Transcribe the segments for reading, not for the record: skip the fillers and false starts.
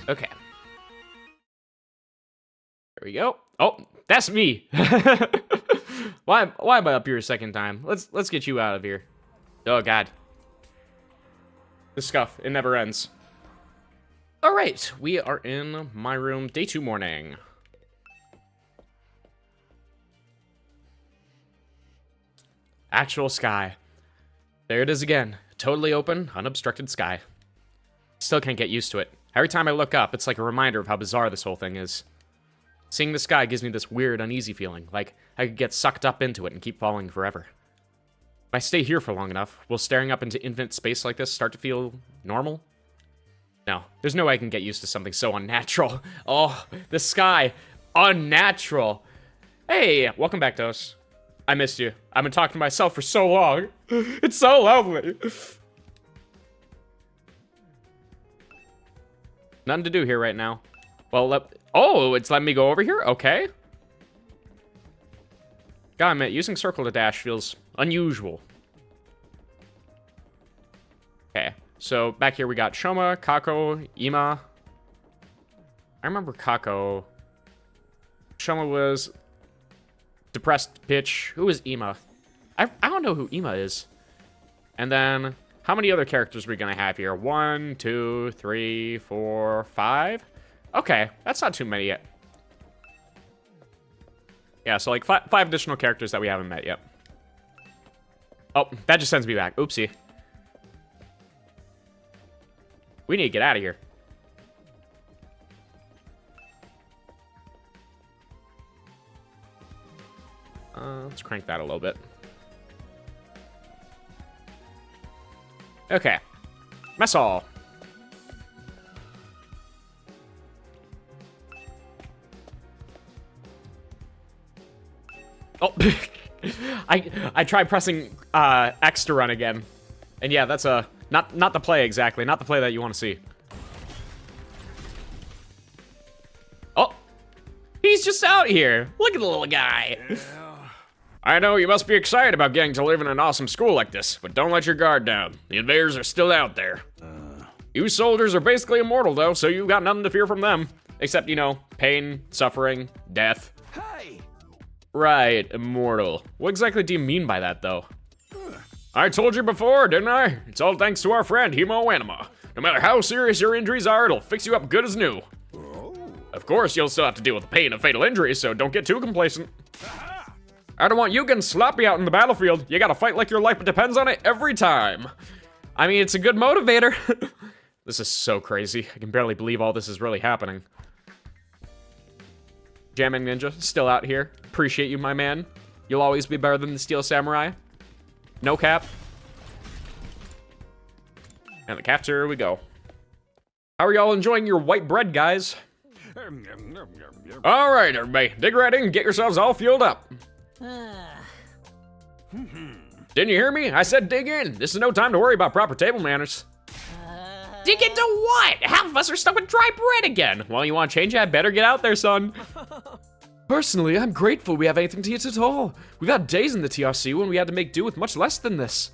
Okay. There we go. Oh, that's me. Why am I up here a second time? Let's get you out of here. Oh god. This scuff, it never ends. All right, we are in my room, day 2 morning. Actual sky. There it is again. Totally open, unobstructed sky. Still can't get used to it. Every time I look up, it's like a reminder of how bizarre this whole thing is. Seeing the sky gives me this weird, uneasy feeling, like I could get sucked up into it and keep falling forever. If I stay here for long enough, will staring up into infinite space like this start to feel normal? No, there's no way I can get used to something so unnatural. Oh, the sky. Unnatural. Hey, welcome back, Dos. I missed you. I've been talking to myself for so long. It's so lovely. Nothing to do here right now. Well, oh, it's letting me go over here? Okay. Gotta admit, using circle to dash feels unusual. Okay, so back here we got Shoma, Kako, Ima. I remember Kako. Shoma was depressed pitch. Who is Ima? I don't know who Ima is. And then, how many other characters are we gonna have here? 1, 2, 3, 4, 5? Okay, that's not too many yet. Yeah, so like five additional characters that we haven't met yet. Oh, that just sends me back. Oopsie. We need to get out of here. Let's crank that a little bit. Okay. Mess hall. Oh, I tried pressing X to run again, and yeah, that's a not the play exactly, not the play that you want to see. Oh, he's just out here. Look at the little guy. Yeah. I know you must be excited about getting to live in an awesome school like this, but don't let your guard down. The invaders are still out there. You soldiers are basically immortal though, so you've got nothing to fear from them, except you know, pain, suffering, death. Hey. Right, immortal. What exactly do you mean by that, though? I told you before, didn't I? It's all thanks to our friend, Hemo Anima. No matter how serious your injuries are, it'll fix you up good as new. Oh. Of course, you'll still have to deal with the pain of fatal injuries, so don't get too complacent. I don't want you getting sloppy out in the battlefield. You gotta fight like your life depends on it every time. I mean, it's a good motivator. This is so crazy. I can barely believe all this is really happening. Jamming Ninja, still out here. Appreciate you, my man. You'll always be better than the Steel Samurai. No cap. And the cafeteria we go. How are y'all enjoying your white bread, guys? All right, everybody. Dig right in and get yourselves all fueled up. Didn't you hear me? I said dig in. This is no time to worry about proper table manners. Dig into what? Half of us are stuck with dry bread again. Well, you want to change it? I better get out there, son. Personally, I'm grateful we have anything to eat at all. We've had days in the TRC when we had to make do with much less than this.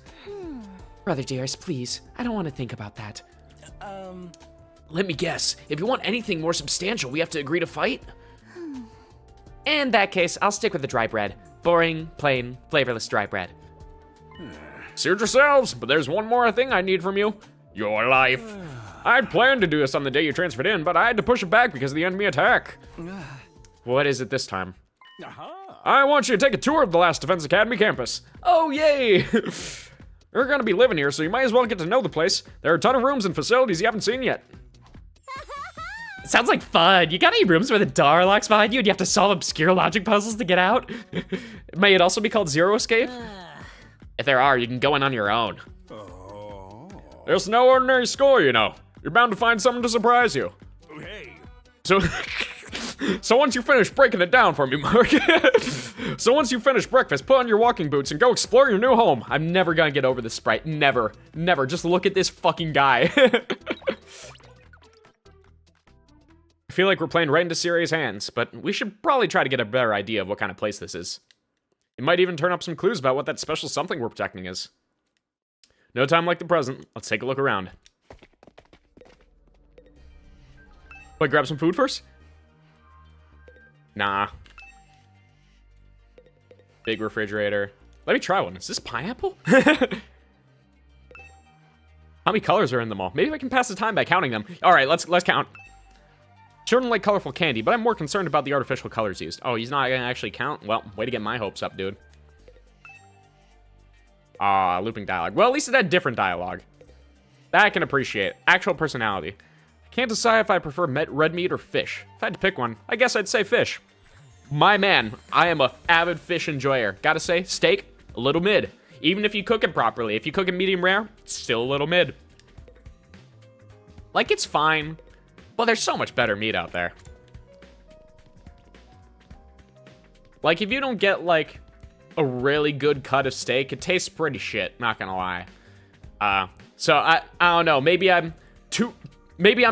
Brother dearest, please. I don't want to think about that. Let me guess. If you want anything more substantial, we have to agree to fight? In that case, I'll stick with the dry bread. Boring, plain, flavorless dry bread. Suit yourselves, but there's one more thing I need from you. Your life. I'd planned to do this on the day you transferred in, but I had to push it back because of the enemy attack. What is it this time? I want you to take a tour of the last Defense Academy campus. Oh, yay! You're gonna be living here, so you might as well get to know the place. There are a ton of rooms and facilities you haven't seen yet. Sounds like fun. You got any rooms where the door locks behind you and you have to solve obscure logic puzzles to get out? May it also be called Zero Escape? If there are, you can go in on your own. There's no ordinary school, you know. You're bound to find something to surprise you. Hey. So once you finish breaking it down for me, Mark. So once you finish breakfast, put on your walking boots and go explore your new home. I'm never gonna get over this sprite. Never. Never. Just look at this fucking guy. I feel like we're playing right into Siri's hands, but we should probably try to get a better idea of what kind of place this is. It might even turn up some clues about what that special something we're protecting is. No time like the present. Let's take a look around. Wait, grab some food first? Nah. Big refrigerator. Let me try one. Is this pineapple? How many colors are in them all? Maybe I can pass the time by counting them. All right, let's count. Children like colorful candy, but I'm more concerned about the artificial colors used. Oh, he's not gonna actually count? Well, way to get my hopes up, dude. Looping dialogue. Well, at least it had different dialogue. That I can appreciate. Actual personality. I can't decide if I prefer red meat or fish. If I had to pick one, I guess I'd say fish. My man, I am a avid fish enjoyer. Gotta say, steak, a little mid. Even if you cook it properly. If you cook it medium rare, it's still a little mid. Like, it's fine. But there's so much better meat out there. Like, if you don't get, like, a really good cut of steak, it tastes pretty shit, not gonna lie. So I don't know, maybe I'm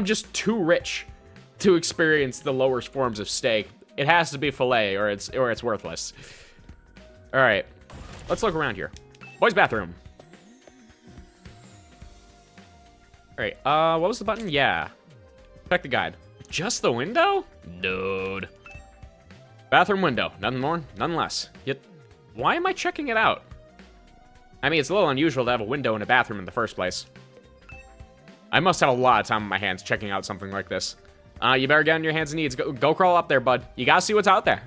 just too rich to experience the lower forms of steak. It has to be filet or it's worthless. All right, let's look around here. Boys' bathroom. All right, what was the button? Yeah. Check the guide. Just the window? Dude. Bathroom window. Nothing more, nothing less. Yet, why am I checking it out? I mean, it's a little unusual to have a window in a bathroom in the first place. I must have a lot of time on my hands checking out something like this. You better get on your hands and knees. Go crawl up there, bud. You gotta see what's out there.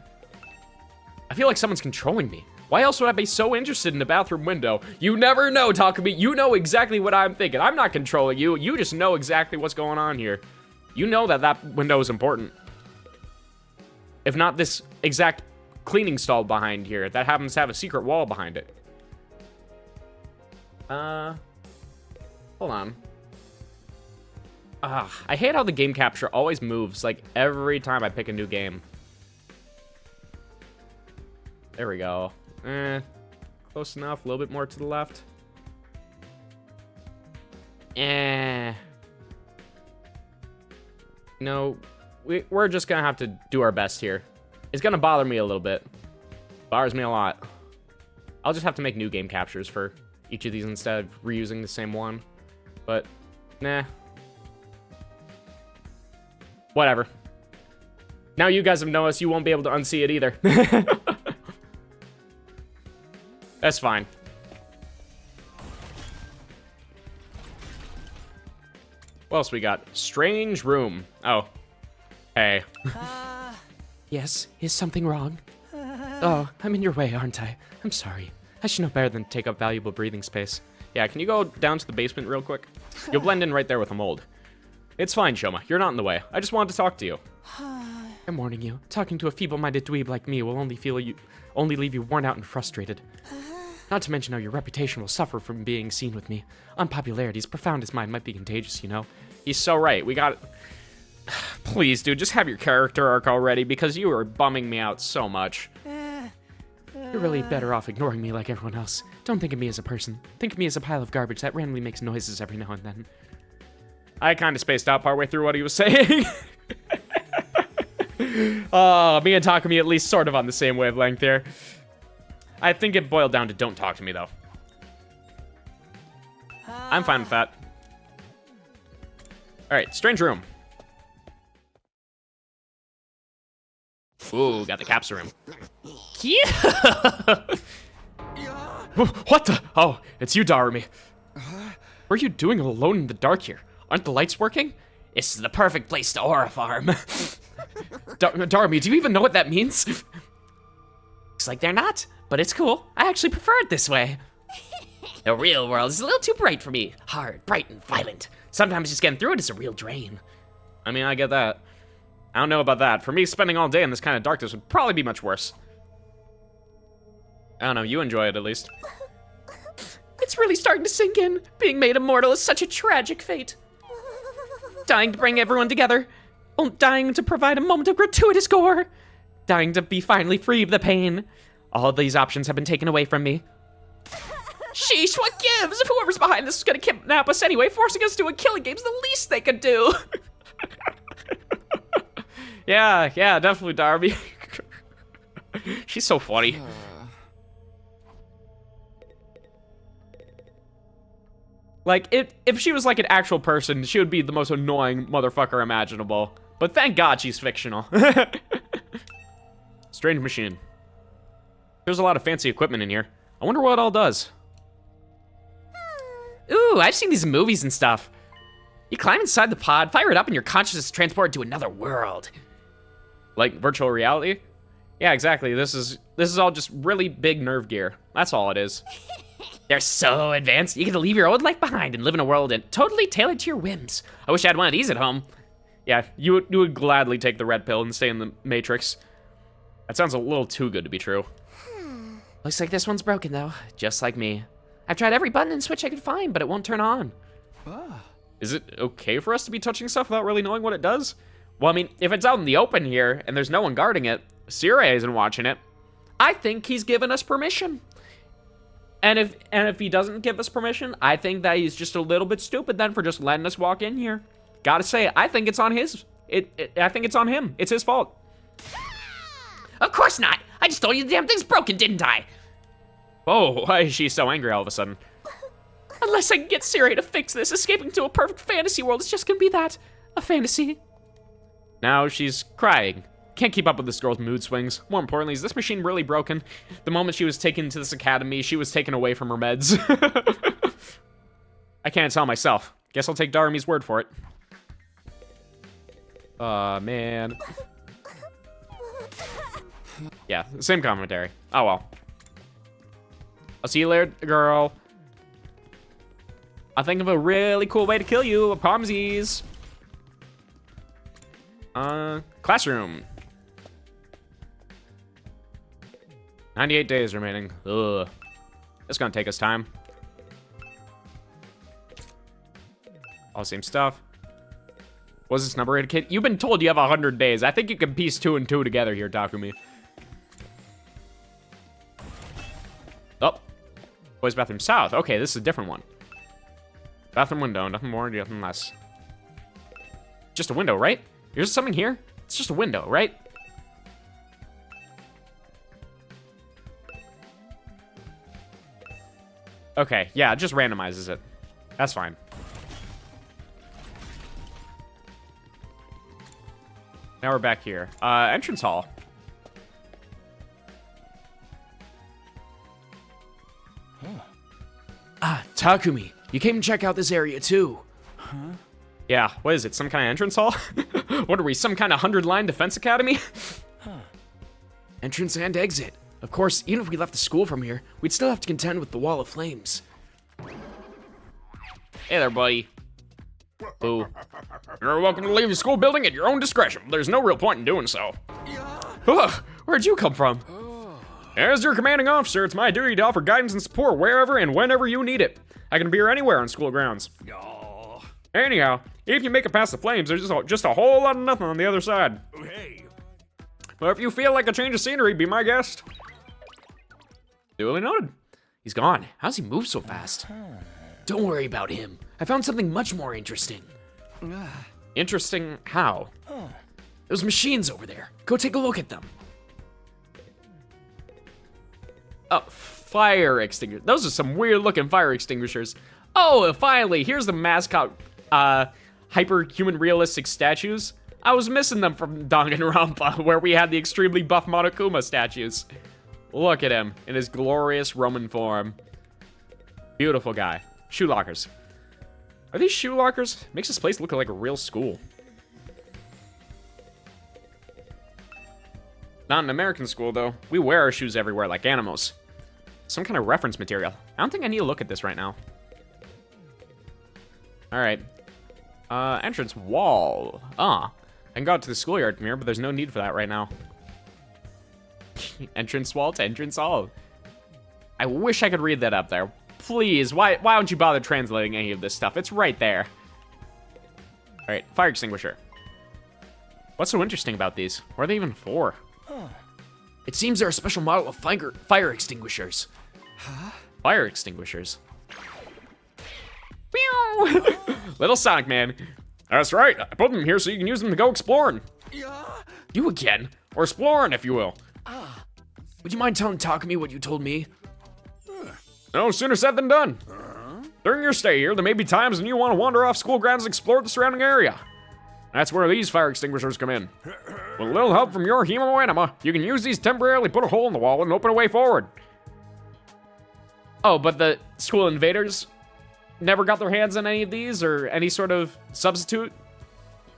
I feel like someone's controlling me. Why else would I be so interested in a bathroom window? You never know, Takumi. You know exactly what I'm thinking. I'm not controlling you. You just know exactly what's going on here. You know that window is important. If not this exact cleaning stall behind here that happens to have a secret wall behind it. Hold on. I hate how the game capture always moves, like, every time I pick a new game. There we go. Close enough. A little bit more to the left. No, we're just gonna have to do our best here. It's gonna bother me a little bit. Bothers me a lot. I'll just have to make new game captures for each of these instead of reusing the same one. But, nah. Whatever. Now you guys have noticed, you won't be able to unsee it either. That's fine. What else we got? Strange room. Oh. Hey. Yes, is something wrong? Oh, I'm in your way, aren't I? I'm sorry. I should know better than to take up valuable breathing space. Yeah, can you go down to the basement real quick? You'll blend in right there with the mold. It's fine, Shoma. You're not in the way. I just wanted to talk to you. I'm warning you. Talking to a feeble-minded dweeb like me will only leave you worn out and frustrated. Not to mention how your reputation will suffer from being seen with me. Unpopularity, as profound as mine, might be contagious, you know? He's so right. We got... Please, dude, just have your character arc already, because you are bumming me out so much. You're really better off ignoring me like everyone else. Don't think of me as a person. Think of me as a pile of garbage that randomly makes noises every now and then. I kind of spaced out partway through what he was saying. Me and Takumi at least sort of on the same wavelength here. I think it boiled down to don't talk to me, though. I'm fine with that. All right, strange room. Ooh, got the capsule room. Yeah. What the? Oh, it's you, Darumi. What are you doing alone in the dark here? Aren't the lights working? This is the perfect place to aura farm. Darumi, do you even know what that means? Looks like they're not, but it's cool. I actually prefer it this way. The real world is a little too bright for me. Hard, bright, and violent. Sometimes just getting through it is a real drain. I mean, I get that. I don't know about that. For me, spending all day in this kind of darkness would probably be much worse. I don't know, you enjoy it at least. It's really starting to sink in. Being made immortal is such a tragic fate. Dying to bring everyone together. Dying to provide a moment of gratuitous gore. Dying to be finally free of the pain. All these options have been taken away from me. Sheesh, what gives? If whoever's behind this is gonna kidnap us anyway, forcing us to a killing game's the least they could do. Yeah, definitely, Darby. She's so funny. Like, if she was like an actual person, she would be the most annoying motherfucker imaginable. but thank God she's fictional. Strange machine. There's a lot of fancy equipment in here. I wonder what it all does. Ooh, I've seen these in movies and stuff. You climb inside the pod, fire it up, and your consciousness is transported to another world. Like virtual reality? Yeah, exactly. This is all just really big nerve gear. That's all it is. They're so advanced, you get to leave your old life behind and live in a world and totally tailored to your whims. I wish I had one of these at home. Yeah, you would gladly take the red pill and stay in the Matrix. That sounds a little too good to be true. Looks like this one's broken though, just like me. I've tried every button and switch I could find, but it won't turn on. Is it okay for us to be touching stuff without really knowing what it does? Well, I mean, if it's out in the open here and there's no one guarding it, Siri isn't watching it, I think he's given us permission. And if he doesn't give us permission, I think that he's just a little bit stupid then for just letting us walk in here. Gotta say, I think it's on his. I think it's on him. It's his fault. Of course not. I just told you the damn thing's broken, didn't I? Oh, why is she so angry all of a sudden? Unless I can get Siri to fix this, escaping to a perfect fantasy world is just gonna be that, a fantasy. Now she's crying. Can't keep up with this girl's mood swings. More importantly, is this machine really broken? The moment she was taken to this academy, she was taken away from her meds. I can't tell myself. Guess I'll take Darumi's word for it. Man. Yeah, same commentary. Oh well. I'll see you later, girl. I'll think of a really cool way to kill you, I promisies. Classroom. 98 days remaining. Ugh. It's gonna take us time. All the same stuff. Was this number kid? You've been told you have 100 days. I think you can piece 2 and 2 together here, Takumi. Oh. Boys' bathroom south. Okay, this is a different one. Bathroom window, nothing more, nothing less. Just a window, right? There's something here? It's just a window, right? Okay, yeah, it just randomizes it. That's fine. Now we're back here. Entrance hall. Ah, Takumi, you came to check out this area too. Yeah, what is it, some kind of entrance hall? What are we, some kind of 100-line defense academy? Entrance and exit. Of course, even if we left the school from here, we'd still have to contend with the wall of flames. Hey there, buddy. Boo. You're welcome to leave the school building at your own discretion. There's no real point in doing so. Ugh, where'd you come from? As your commanding officer, it's my duty to offer guidance and support wherever and whenever you need it. I can appear anywhere on school grounds. Anyhow, if you make it past the flames, there's just a whole lot of nothing on the other side. But if you feel like a change of scenery, be my guest. Duly noted. He's gone. How's he move so fast? Don't worry about him. I found something much more interesting. Interesting how? Those machines over there. Go take a look at them. Oh, fire extinguishers. Those are some weird looking fire extinguishers. Oh, and finally, here's the mascot hyper-human realistic statues. I was missing them from Danganronpa, where we had the extremely buff Monokuma statues. Look at him in his glorious Roman form. Beautiful guy. Shoe lockers. Are these shoe lockers? Makes this place look like a real school. Not an American school, though. We wear our shoes everywhere like animals. Some kind of reference material. I don't think I need to look at this right now. All right. Entrance wall. I can go out to the schoolyard from here, but there's no need for that right now. Entrance wall to entrance hall. I wish I could read that up there. Please, why don't you bother translating any of this stuff? It's right there. All right, fire extinguisher. What's so interesting about these? What are they even for? It seems they're a special model of fire extinguishers. Fire extinguishers. Meow! Little Sonic Man. That's right, I put them here so you can use them to go exploring. You again? Or exploring, if you will. Would you mind telling Takumi what you told me? No sooner said than done. During your stay here, there may be times when you want to wander off school grounds and explore the surrounding area. That's where these fire extinguishers come in. With a little help from your hemo enema, you can use these to temporarily put a hole in the wall and open a way forward. Oh, but the school invaders never got their hands on any of these or any sort of substitute?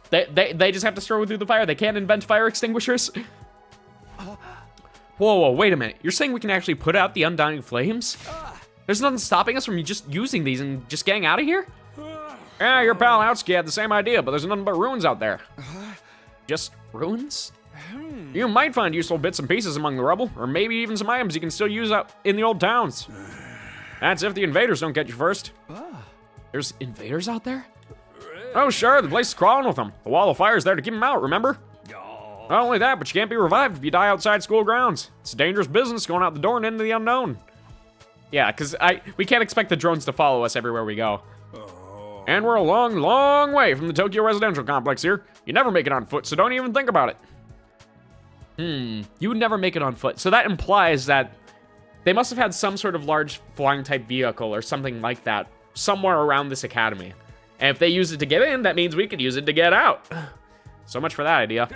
They just have to struggle through the fire. They can't invent fire extinguishers? Whoa, wait a minute. You're saying we can actually put out the undying flames? There's nothing stopping us from just using these and just getting out of here? Yeah, your pal Outsky had the same idea, but there's nothing but ruins out there. Just ruins? You might find useful bits and pieces among the rubble, or maybe even some items you can still use out in the old towns. That's if the invaders don't get you first. There's invaders out there? Oh, sure, the place is crawling with them. The wall of fire's there to keep them out, remember? Not only that, but you can't be revived if you die outside school grounds. It's a dangerous business going out the door and into the unknown. Yeah, because we can't expect the drones to follow us everywhere we go. And we're a long, long way from the Tokyo residential complex here. You never make it on foot, so don't even think about it. You would never make it on foot. So that implies that they must have had some sort of large flying type vehicle or something like that somewhere around this academy. And if they use it to get in, that means we could use it to get out. So much for that idea.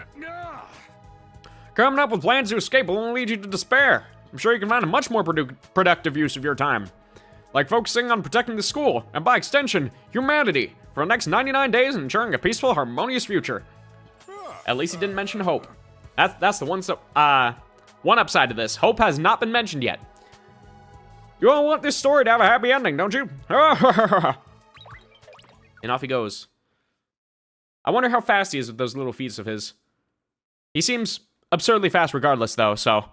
Coming up with plans to escape will only lead you to despair. I'm sure you can find a much more productive use of your time. Like focusing on protecting the school, and by extension, humanity, for the next 99 days and ensuring a peaceful, harmonious future. At least he didn't mention hope. That's the one upside to this. Hope has not been mentioned yet. You all want this story to have a happy ending, don't you? And off he goes. I wonder how fast he is with those little feats of his. He seems absurdly fast regardless, though, so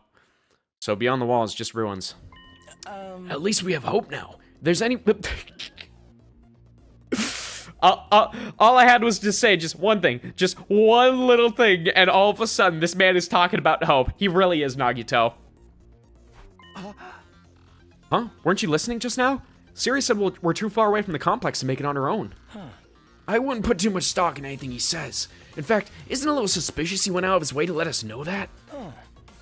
beyond the wall is just ruins. At least we have hope now. If there's any... All I had was to say just one thing. Just one little thing, and all of a sudden, this man is talking about hope. He really is Nagito. Huh? Weren't you listening just now? Siri said we're too far away from the complex to make it on our own. I wouldn't put too much stock in anything he says. In fact, isn't it a little suspicious he went out of his way to let us know that?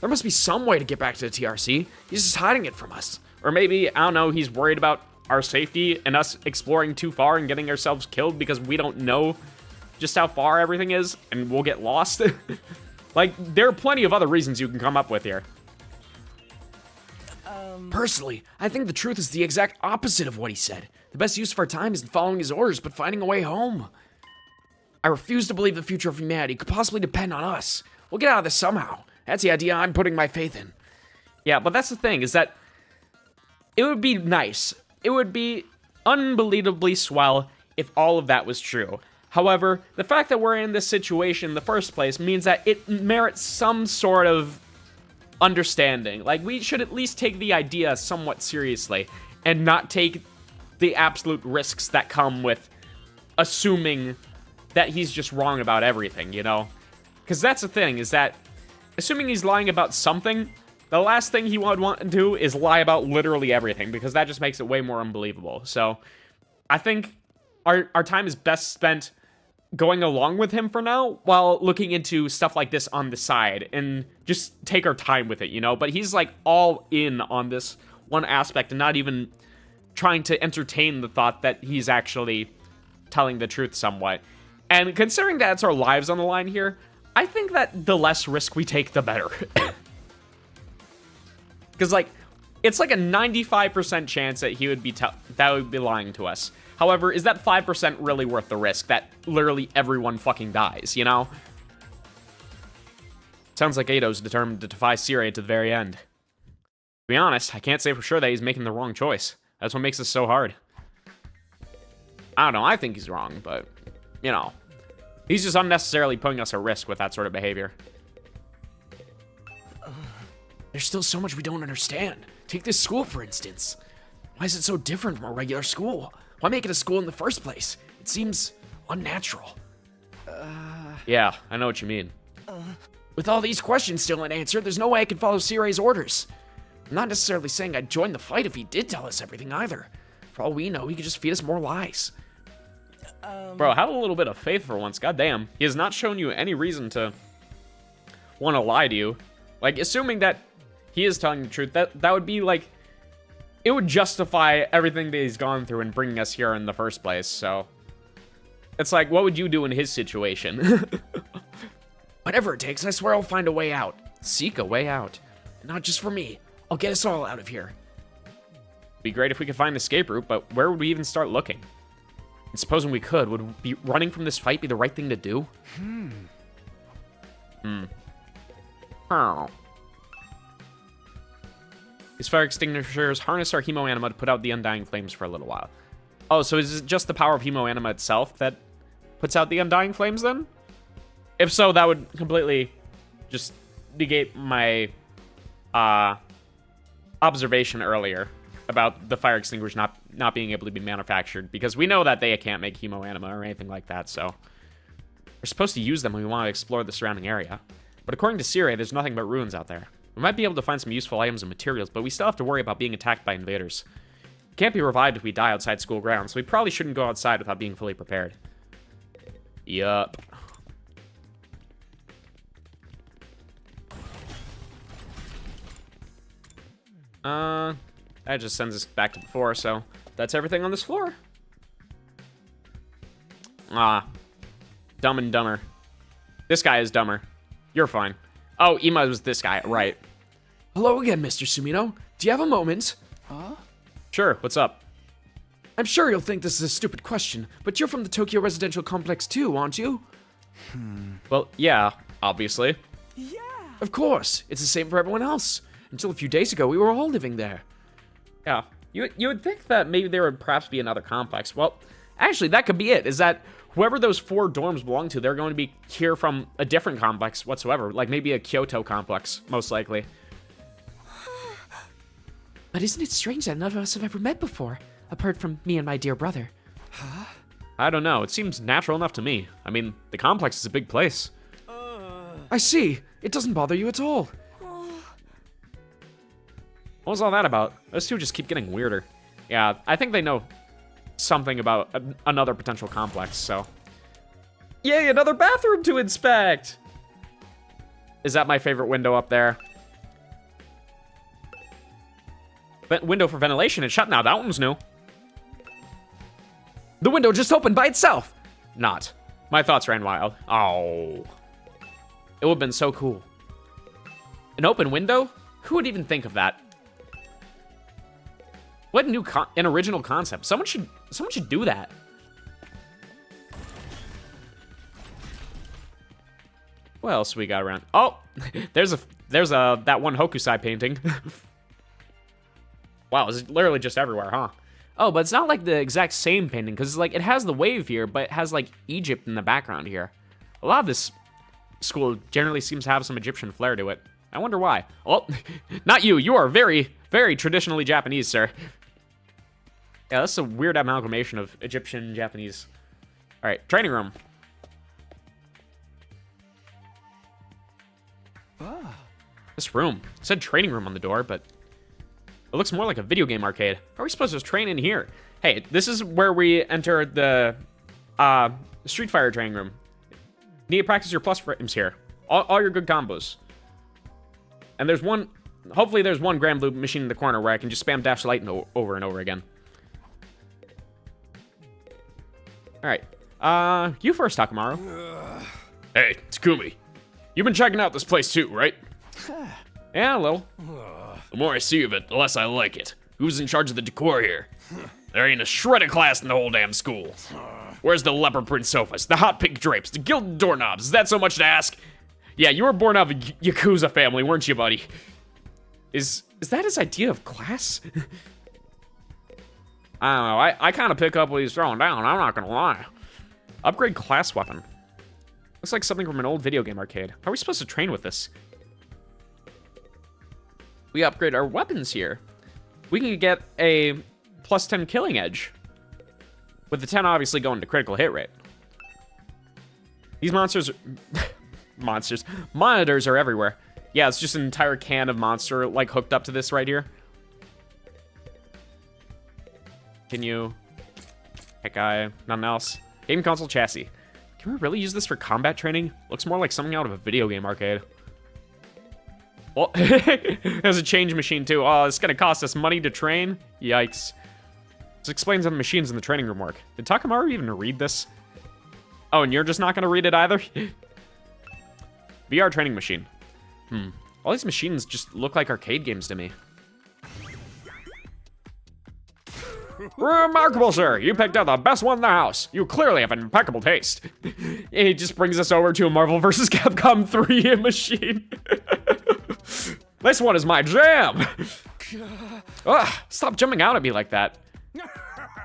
There must be some way to get back to the TRC. He's just hiding it from us. Or maybe, I don't know, he's worried about our safety and us exploring too far and getting ourselves killed because we don't know just how far everything is and we'll get lost. Like, there are plenty of other reasons you can come up with here. Personally, I think the truth is the exact opposite of what he said. The best use of our time isn't following his orders, but finding a way home. I refuse to believe the future of humanity could possibly depend on us. We'll get out of this somehow. That's the idea I'm putting my faith in. Yeah, but that's the thing, is that it would be nice. It would be unbelievably swell if all of that was true. However, the fact that we're in this situation in the first place means that it merits some sort of understanding. Like, we should at least take the idea somewhat seriously and not take the absolute risks that come with assuming that he's just wrong about everything, you know? Because that's the thing, is that assuming he's lying about something, the last thing he would want to do is lie about literally everything, because that just makes it way more unbelievable. So I think our time is best spent going along with him for now, while looking into stuff like this on the side, and just take our time with it, you know? But he's like all in on this one aspect and not even trying to entertain the thought that he's actually telling the truth somewhat. And considering that it's our lives on the line here, I think that the less risk we take, the better. Because, like, it's like a 95% chance that he would be lying to us. However, is that 5% really worth the risk that literally everyone fucking dies, you know? Sounds like Eido's determined to defy Sirei to the very end. To be honest, I can't say for sure that he's making the wrong choice. That's what makes this so hard. I don't know, I think he's wrong, but, you know. He's just unnecessarily putting us at risk with that sort of behavior. There's still so much we don't understand. Take this school, for instance. Why is it so different from a regular school? Why make it a school in the first place? It seems unnatural. Yeah, I know what you mean. With all these questions still unanswered, there's no way I can follow Sirei's orders. I'm not necessarily saying I'd join the fight if he did tell us everything either. For all we know, he could just feed us more lies. Bro, have a little bit of faith for once, goddamn. He has not shown you any reason to want to lie to you. Like, assuming that he is telling the truth, that would be like, it would justify everything that he's gone through in bringing us here in the first place, so. It's like, what would you do in his situation? Whatever it takes, I swear I'll find a way out. Seek a way out. Not just for me. I'll get us all out of here. Be great if we could find an escape route, but where would we even start looking? And supposing we could, would running from this fight be the right thing to do? Oh. These fire extinguishers harness our hemoanima to put out the undying flames for a little while. Oh, so is it just the power of hemoanima itself that puts out the undying flames then? If so, that would completely just negate my observation earlier about the fire extinguisher not being able to be manufactured, because we know that they can't make hemoanima or anything like that, so we're supposed to use them when we want to explore the surrounding area. But according to Sire, there's nothing but ruins out there. We might be able to find some useful items and materials, but we still have to worry about being attacked by invaders. We can't be revived if we die outside school grounds, so we probably shouldn't go outside without being fully prepared. Yup. That just sends us back to before, so that's everything on this floor. Ah. Dumb and Dumber. This guy is dumber. You're fine. Oh, Ima was this guy, right. Hello again, Mr. Sumino. Do you have a moment? Sure, what's up? I'm sure you'll think this is a stupid question, but you're from the Tokyo Residential Complex too, aren't you? Well, yeah, obviously. Of course. It's the same for everyone else. Until a few days ago, we were all living there. Yeah, you would think that maybe there would perhaps be another complex. Well, actually, that could be it, is that whoever those 4 dorms belong to, they're going to be here from a different complex whatsoever, like maybe a Kyoto complex, most likely. But isn't it strange that none of us have ever met before, apart from me and my dear brother? I don't know, it seems natural enough to me. I mean, the complex is a big place. I see. It doesn't bother you at all. What was all that about? Those two just keep getting weirder. Yeah, I think they know something about another potential complex, so. Yay, another bathroom to inspect! Is that my favorite window up there? Window for ventilation is shut now. That one's new. The window just opened by itself. Not. My thoughts ran wild. Oh. It would have been so cool. An open window? Who would even think of that? What an original concept. Someone should do that. What else we got around? Oh, there's that one Hokusai painting. Wow, it's literally just everywhere, huh? Oh, but it's not like the exact same painting, because like it has the wave here, but it has like Egypt in the background here. A lot of this school generally seems to have some Egyptian flair to it. I wonder why. Oh, not you. You are very, very traditionally Japanese, sir. Yeah, that's a weird amalgamation of Egyptian and Japanese. All right, training room. This room. It said training room on the door, but it looks more like a video game arcade. How are we supposed to train in here? Hey, this is where we enter the Street Fighter training room. Need to practice your plus frames here. All your good combos. And there's one, hopefully there's one Grand Blue machine in the corner where I can just spam dash light over and over again. All right, you first, Takamaru. Hey, Takumi. You've been checking out this place too, right? Yeah, a little. The more I see of it, the less I like it. Who's in charge of the decor here? There ain't a shred of class in the whole damn school. Where's the leopard print sofas, the hot pink drapes, the gilded doorknobs? Is that so much to ask? Yeah, you were born out of a Yakuza family, weren't you, buddy? Is that his idea of class? I don't know. I kind of pick up what he's throwing down. I'm not gonna lie. Upgrade class weapon. Looks like something from an old video game arcade. How are we supposed to train with this? We upgrade our weapons here. We can get a plus 10 killing edge. With the 10 obviously going to critical hit rate. These monitors are everywhere. Yeah, it's just an entire can of monster like hooked up to this right here. Can you? Heck, nothing else. Game console chassis. Can we really use this for combat training? Looks more like something out of a video game arcade. Well, there's a change machine too. Oh, it's gonna cost us money to train? Yikes. This explains how the machines in the training room work. Did Takamaru even read this? Oh, and you're just not gonna read it either? VR training machine. All these machines just look like arcade games to me. Remarkable, sir. You picked out the best one in the house. You clearly have an impeccable taste. He just brings us over to a Marvel vs. Capcom 3 machine. This one is my jam. Ugh, stop jumping out at me like that.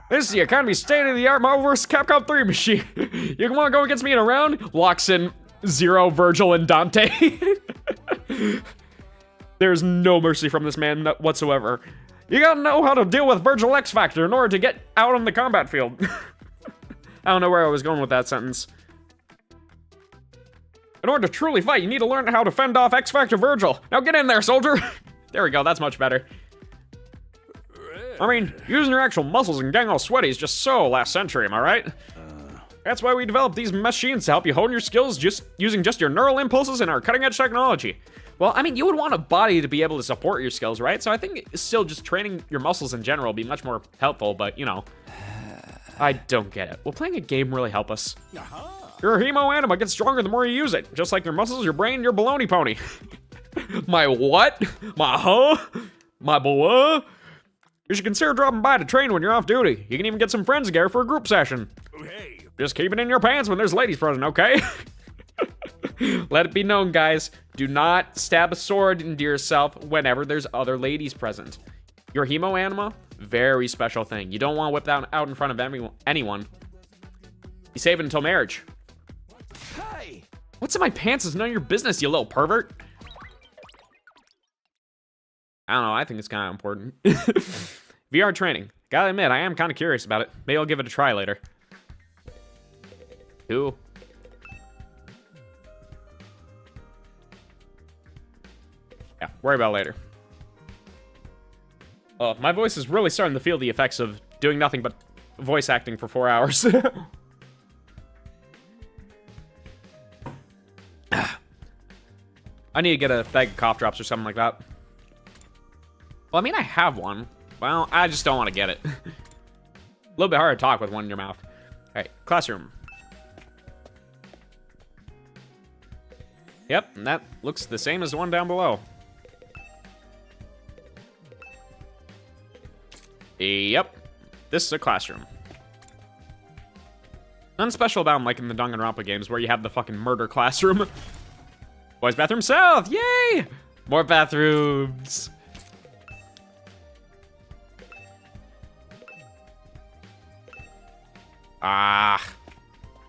This is the Academy state-of-the-art Marvel vs. Capcom 3 machine. You wanna go against me in a round? Locks in Zero, Virgil, and Dante. There's no mercy from this man whatsoever. You gotta know how to deal with Virgil X Factor in order to get out on the combat field. I don't know where I was going with that sentence. In order to truly fight, you need to learn how to fend off X Factor Virgil. Now get in there, soldier. There we go, that's much better. I mean, using your actual muscles and getting all sweaty is just so last century, am I right? That's why we developed these machines to help you hone your skills using just your neural impulses and our cutting-edge technology. Well, I mean, you would want a body to be able to support your skills, right? So I think still just training your muscles in general would be much more helpful, but you know, I don't get it. Will playing a game really help us? Your hemo anima gets stronger the more you use it, just like your muscles, your brain, your baloney pony. My what? My huh? My boa? You should consider dropping by to train when you're off duty. You can even get some friends together for a group session. Just keep it in your pants when there's ladies present, okay? Let it be known, guys, do not stab a sword into yourself whenever there's other ladies present. Your hemo anima, very special thing. You don't want to whip that out in front of anyone. You save it until marriage. Hey! What's in my pants is none of your business, you little pervert. I don't know, I think it's kind of important. VR training. Gotta admit, I am kind of curious about it. Maybe I'll give it a try later. Ooh. Yeah, worry about it later. Oh, my voice is really starting to feel the effects of doing nothing but voice acting for 4 hours. I need to get a bag of cough drops or something like that. Well, I mean, I have one. Well, I just don't want to get it. A little bit hard to talk with one in your mouth. All right, classroom. Yep, and that looks the same as the one down below. Yep, this is a classroom. Nothing special about them like in the Danganronpa games where you have the fucking murder classroom. Boys bathroom south, yay! More bathrooms.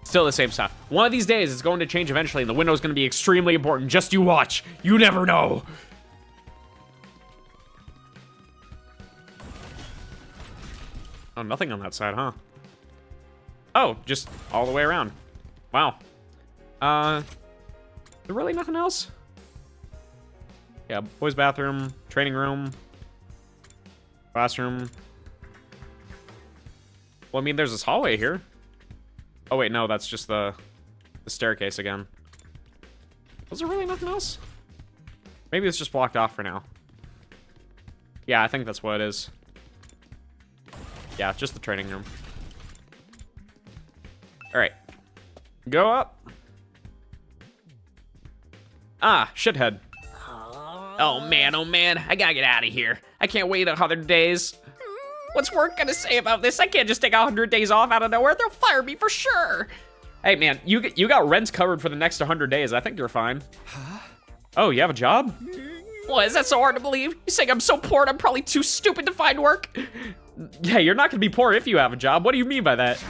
Still the same stuff. One of these days it's going to change eventually and the window's going to be extremely important. Just you watch. You never know. Oh, nothing on that side, huh? Oh, just all the way around. Wow. Is there really nothing else? Yeah, boys' bathroom, training room, classroom. Well, I mean, there's this hallway here. Oh, wait, no, that's just the staircase again. Was there really nothing else? Maybe it's just blocked off for now. Yeah, I think that's what it is. Yeah, just the training room. All right. Go up. Ah, shithead. Oh man, I gotta get out of here. I can't wait 100 days. What's work gonna say about this? I can't just take 100 days off out of nowhere. They'll fire me for sure. Hey, man, you got rent covered for the next 100 days. I think you're fine. Huh? Oh, you have a job? What, is that so hard to believe? You saying I'm so poor and I'm probably too stupid to find work? Yeah, you're not gonna be poor if you have a job. What do you mean by that?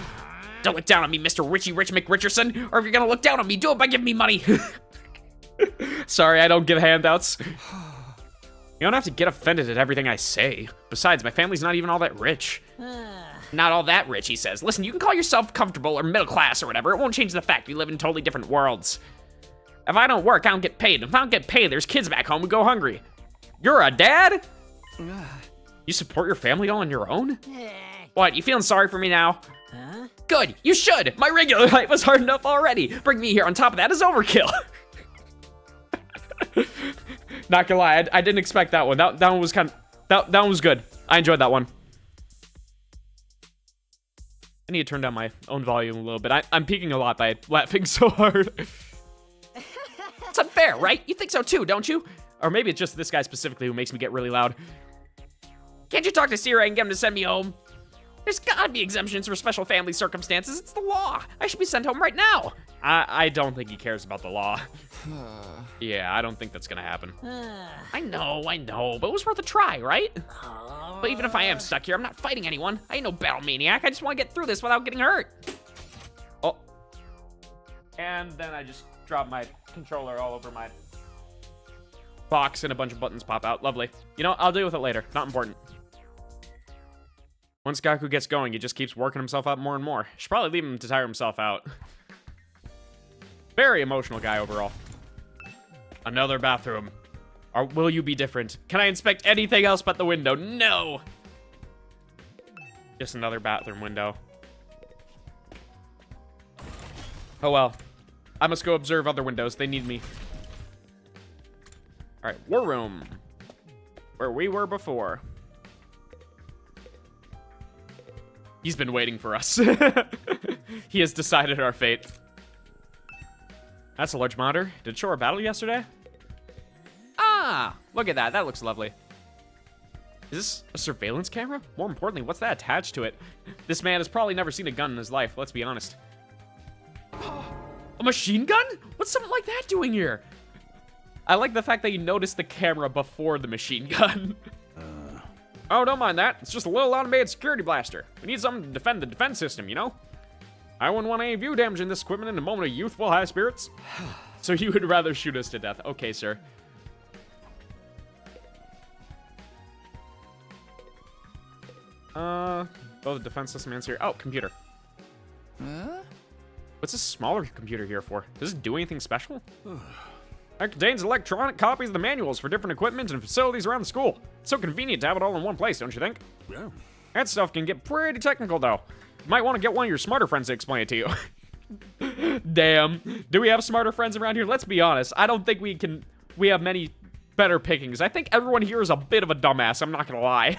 Don't look down on me, Mr. Richie Rich McRicherson, or if you're gonna look down on me, do it by giving me money. Sorry, I don't give handouts. You don't have to get offended at everything I say. Besides, my family's not even all that rich. Not all that rich, he says. Listen, you can call yourself comfortable or middle class or whatever. It won't change the fact we live in totally different worlds. If I don't work, I don't get paid. If I don't get paid, there's kids back home who go hungry. You're a dad? You support your family all on your own? What, you feeling sorry for me now? Huh? Good, you should. My regular life was hard enough already. Bring me here on top of that is overkill. Not gonna lie, I didn't expect that one. That one was that one was good. I enjoyed that one. I need to turn down my own volume a little bit. I'm peaking a lot by laughing so hard. It's unfair, right? You think so too, don't you? Or maybe it's just this guy specifically who makes me get really loud. Can't you talk to Siri and get him to send me home? There's gotta be exemptions for special family circumstances. It's the law. I should be sent home right now. I don't think he cares about the law. Yeah, I don't think that's gonna happen. I know, but it was worth a try, right? But even if I am stuck here, I'm not fighting anyone. I ain't no battle maniac. I just want to get through this without getting hurt. Oh. And then I just dropped my controller all over my box and a bunch of buttons pop out. Lovely. You know, I'll deal with it later. Not important. Once Gaku gets going, he just keeps working himself up more and more. Should probably leave him to tire himself out. Very emotional guy overall. Another bathroom. Or will you be different? Can I inspect anything else but the window? No! Just another bathroom window. Oh well. I must go observe other windows. They need me. Alright, war room. Where we were before. He's been waiting for us. He has decided our fate. That's a large monitor. Did it show our battle yesterday? Ah, look at that. That looks lovely. Is this a surveillance camera? More importantly, what's that attached to it? This man has probably never seen a gun in his life, let's be honest. A machine gun? What's something like that doing here? I like the fact that you noticed the camera before the machine gun. Oh, don't mind that. It's just a little automated security blaster. We need something to defend the defense system, you know? I wouldn't want any of you damaging this equipment in a moment of youthful high spirits. So you would rather shoot us to death. Okay, sir. Both the defense system and here. Oh, computer. What's this smaller computer here for? Does it do anything special? It contains electronic copies of the manuals for different equipment and facilities around the school. It's so convenient to have it all in one place, don't you think? Yeah. That stuff can get pretty technical, though. You might want to get one of your smarter friends to explain it to you. Damn. Do we have smarter friends around here? Let's be honest. I don't think we have many better pickings. I think everyone here is a bit of a dumbass. I'm not gonna lie.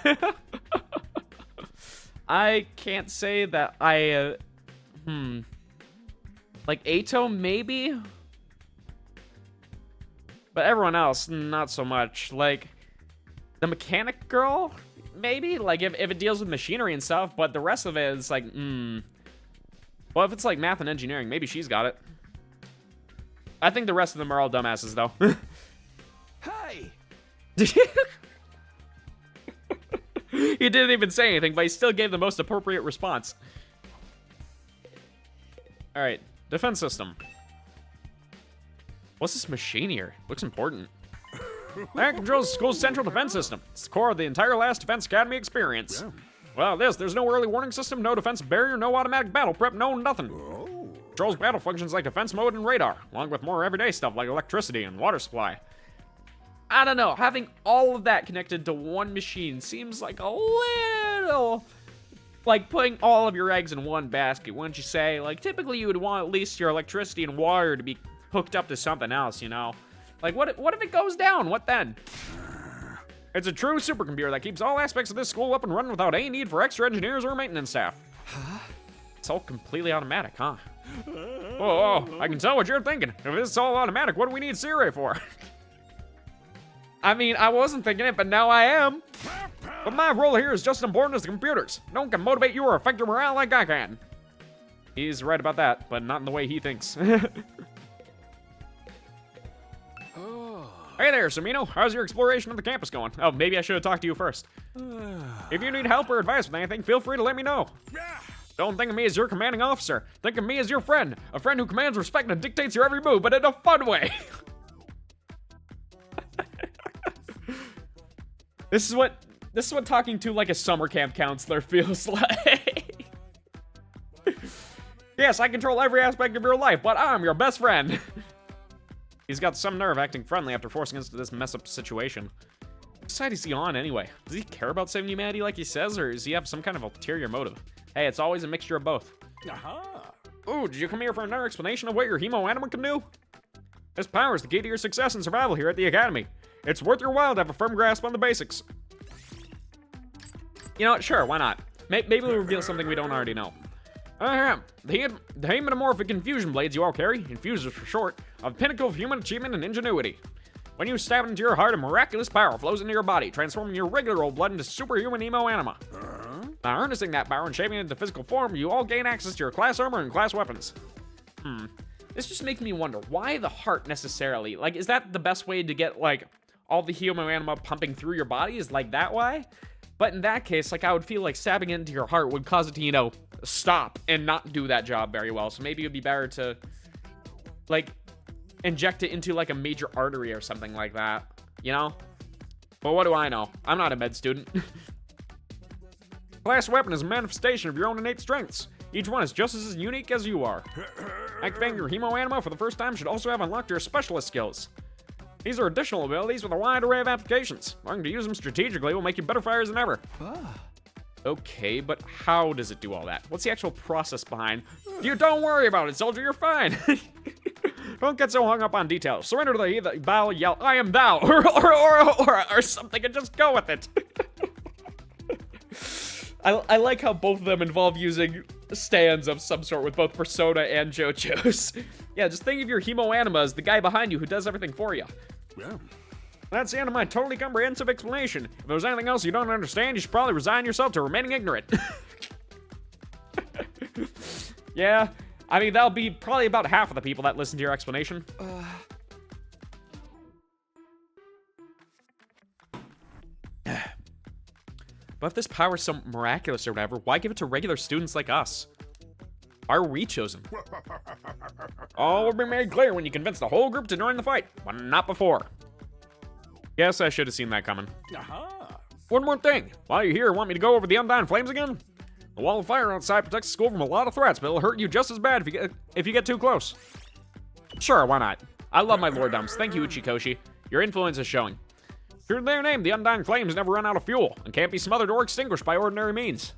I can't say that I, like Ato, maybe? But everyone else, not so much. Like, the mechanic girl, maybe? Like, if it deals with machinery and stuff, but the rest of it is like, Well, if it's like math and engineering, maybe she's got it. I think the rest of them are all dumbasses, though. Hey! He didn't even say anything, but he still gave the most appropriate response. Alright, defense system. What's this machine here? Looks important. That controls the school's central defense system. It's the core of the entire last Defense Academy experience. Yeah. Well, there's no early warning system, no defense barrier, no automatic battle prep, no nothing. Oh. Controls battle functions like defense mode and radar, along with more everyday stuff like electricity and water supply. I don't know, having all of that connected to one machine seems like a little... like putting all of your eggs in one basket, wouldn't you say? Like, typically you would want at least your electricity and water to be hooked up to something else, you know? Like, what if it goes down? What then? It's a true supercomputer that keeps all aspects of this school up and running without any need for extra engineers or maintenance staff. It's all completely automatic, huh? Oh, I can tell what you're thinking. If it's all automatic, what do we need Siri for? I mean, I wasn't thinking it, but now I am. But my role here is just as important as the computers. No one can motivate you or affect your morale like I can. He's right about that, but not in the way he thinks. Hey there, Samino. How's your exploration of the campus going? Oh, maybe I should have talked to you first. If you need help or advice with anything, feel free to let me know. Don't think of me as your commanding officer. Think of me as your friend. A friend who commands respect and dictates your every move, but in a fun way. This is what talking to like a summer camp counselor feels like. Yes, I control every aspect of your life, but I'm your best friend. He's got some nerve acting friendly after forcing us into this mess up situation. What side is he on anyway? Does he care about saving humanity like he says, or does he have some kind of ulterior motive? Hey, it's always a mixture of both. Ooh, did you come here for another explanation of what your hemo-anima can do? This power is the key to your success and survival here at the Academy. It's worth your while to have a firm grasp on the basics. You know what? Sure, why not? Maybe we'll reveal something we don't already know. Ahem. The hemenomorphic infusion blades you all carry, infusers for short, are the pinnacle of human achievement and ingenuity. When you stab into your heart, a miraculous power flows into your body, transforming your regular old blood into superhuman emo-anima. By harnessing that power and shaping it into physical form, you all gain access to your class armor and class weapons. This just makes me wonder, why the heart necessarily? Like, is that the best way to get, like, all the hemo-anima pumping through your body? Is, like, that why? But in that case, like, I would feel like stabbing it into your heart would cause it to, you know, stop and not do that job very well. So maybe it would be better to, like, inject it into, like, a major artery or something like that, you know? But what do I know? I'm not a med student. Class weapon is a manifestation of your own innate strengths. Each one is just as unique as you are. Activating your hemo-anima for the first time should also have unlocked your specialist skills. These are additional abilities with a wide array of applications. Learning to use them strategically will make you better fighters than ever. Okay, but how does it do all that? What's the actual process behind? You don't worry about it, soldier, you're fine. Don't get so hung up on details. Surrender to the bow, yell, I am thou, or something, and just go with it. I like how both of them involve using stands of some sort with both Persona and JoJo's. Yeah, just think of your hemo-anima as the guy behind you who does everything for you. Yeah. That's the end of my totally comprehensive explanation. If there's anything else you don't understand, you should probably resign yourself to remaining ignorant. Yeah, I mean, that'll be probably about half of the people that listen to your explanation. But if this power is so miraculous or whatever, why give it to regular students like us? Why are we chosen? All will be made clear when you convince the whole group to join the fight, but not before. Guess I should have seen that coming. One more thing. While you're here, want me to go over the Undying Flames again? The wall of fire outside protects the school from a lot of threats, but it'll hurt you just as bad if you get too close. Sure, why not? I love my lordoms. Thank you, Uchikoshi. Your influence is showing. True to their name, the Undying Flames never run out of fuel and can't be smothered or extinguished by ordinary means.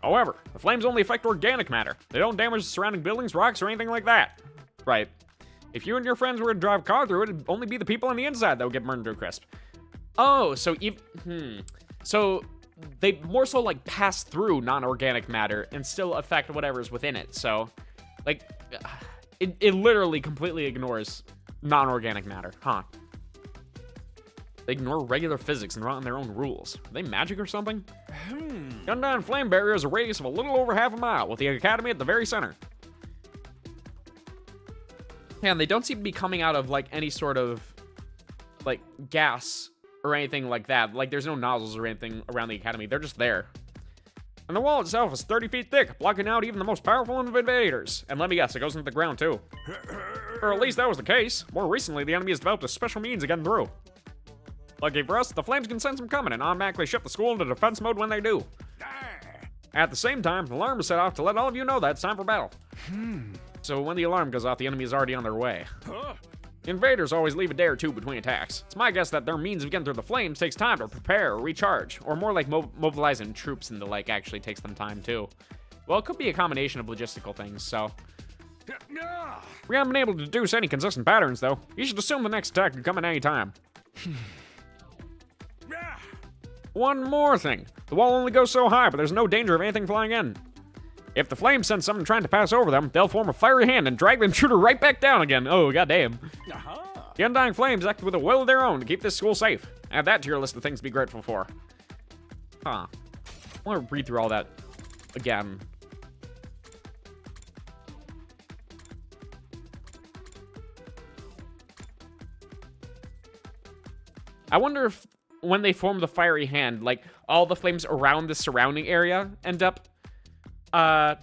However, the flames only affect organic matter. They don't damage the surrounding buildings, rocks, or anything like that. Right. If you and your friends were to drive a car through it, it'd only be the people on the inside that would get burned to a crisp. Oh, so so they more so like pass through non-organic matter and still affect whatever's within it. So, like, it literally completely ignores non-organic matter, huh? They ignore regular physics and run their own rules. Are they magic or something? The Undying Flame Barrier is a radius of a little over half a mile, with the Academy at the very center. Yeah, and they don't seem to be coming out of, like, any sort of, like, gas or anything like that. Like, there's no nozzles or anything around the Academy. They're just there. And the wall itself is 30 feet thick, blocking out even the most powerful of invaders. And let me guess, it goes into the ground, too. Or at least that was the case. More recently, the enemy has developed a special means of getting through. Lucky for us, the flames can sense them coming and automatically shift the school into defense mode when they do. At the same time, the alarm is set off to let all of you know that it's time for battle. So when the alarm goes off, the enemy is already on their way. Invaders always leave a day or two between attacks. It's my guess that their means of getting through the flames takes time to prepare or recharge, or more like mobilizing troops and the like actually takes them time too. Well, it could be a combination of logistical things, so. We haven't been able to deduce any consistent patterns, though. You should assume the next attack could come at any time. One more thing. The wall only goes so high, but there's no danger of anything flying in. If the flames sense someone trying to pass over them, they'll form a fiery hand and drag the intruder right back down again. Oh, goddamn. The Undying Flames act with a will of their own to keep this school safe. Add that to your list of things to be grateful for. Huh. I want to read through all that again. I wonder if when they form the fiery hand, like, all the flames around the surrounding area end up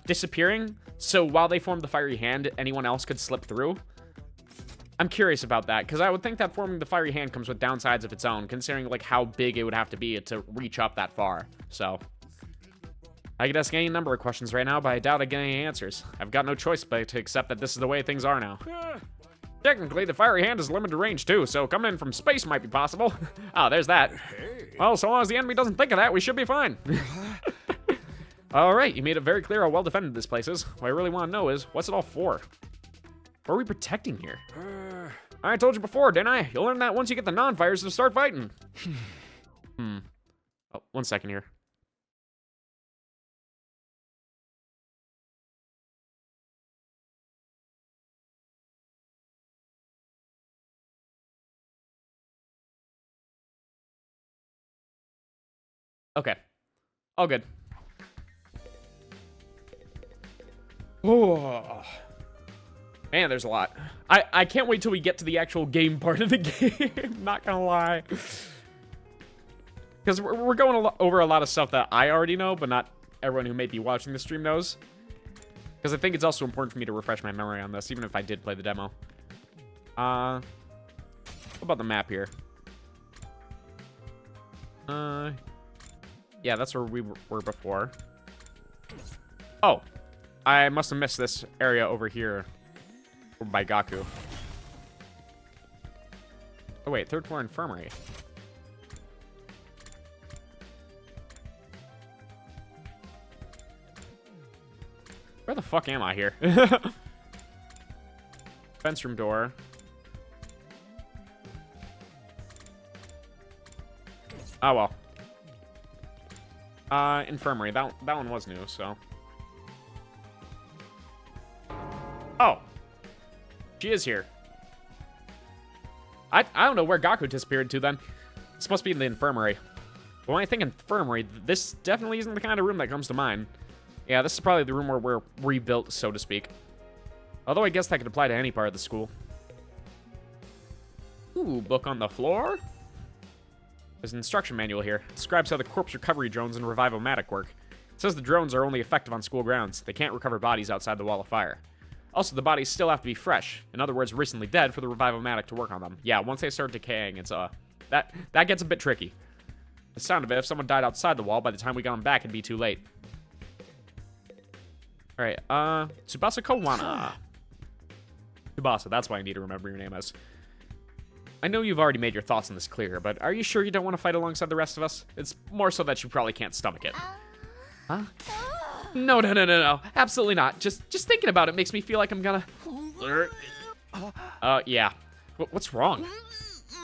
disappearing. So while they form the fiery hand, anyone else could slip through. I'm curious about that, because I would think that forming the fiery hand comes with downsides of its own, considering, like, how big it would have to be to reach up that far. So I could ask any number of questions right now, but I doubt I get any answers. I've got no choice but to accept that this is the way things are now. Technically, the fiery hand is limited range too, so coming in from space might be possible. Oh, there's that. Well, so long as the enemy doesn't think of that, we should be fine. Alright, you made it very clear how well defended this place is. What I really want to know is, what's it all for? What are we protecting here? I told you before, didn't I? You'll learn that once you get the non-fires to start fighting. Oh, 1 second here. Okay. All good. Oh. Man, there's a lot. I can't wait till we get to the actual game part of the game. Not gonna lie. Because we're going over a lot of stuff that I already know, but not everyone who may be watching the stream knows. Because I think it's also important for me to refresh my memory on this, even if I did play the demo. What about the map here? Yeah, that's where we were before. Oh, I must have missed this area over here by Gaku. Oh wait, third floor infirmary. Where the fuck am I here? Fence room door. Oh well. Infirmary. That one was new, so. Oh. She is here. I don't know where Gaku disappeared to then. This must be in the infirmary. But when I think infirmary, this definitely isn't the kind of room that comes to mind. Yeah, this is probably the room where we're rebuilt, so to speak. Although I guess that could apply to any part of the school. Ooh, book on the floor. There's an instruction manual here. It describes how the corpse recovery drones and revivomatic work. It says the drones are only effective on school grounds. They can't recover bodies outside the wall of fire. Also, the bodies still have to be fresh. In other words, recently dead for the revivomatic to work on them. Yeah, once they start decaying, it's that gets a bit tricky. The sound of it, if someone died outside the wall, by the time we got them back, it'd be too late. Alright, Tsubasa Kawana. Tsubasa, that's why I need to remember your name as. I know you've already made your thoughts on this clear, but are you sure you don't want to fight alongside the rest of us? It's more so that you probably can't stomach it. Huh? No. Absolutely not. Just thinking about it makes me feel like I'm gonna... yeah. What's wrong?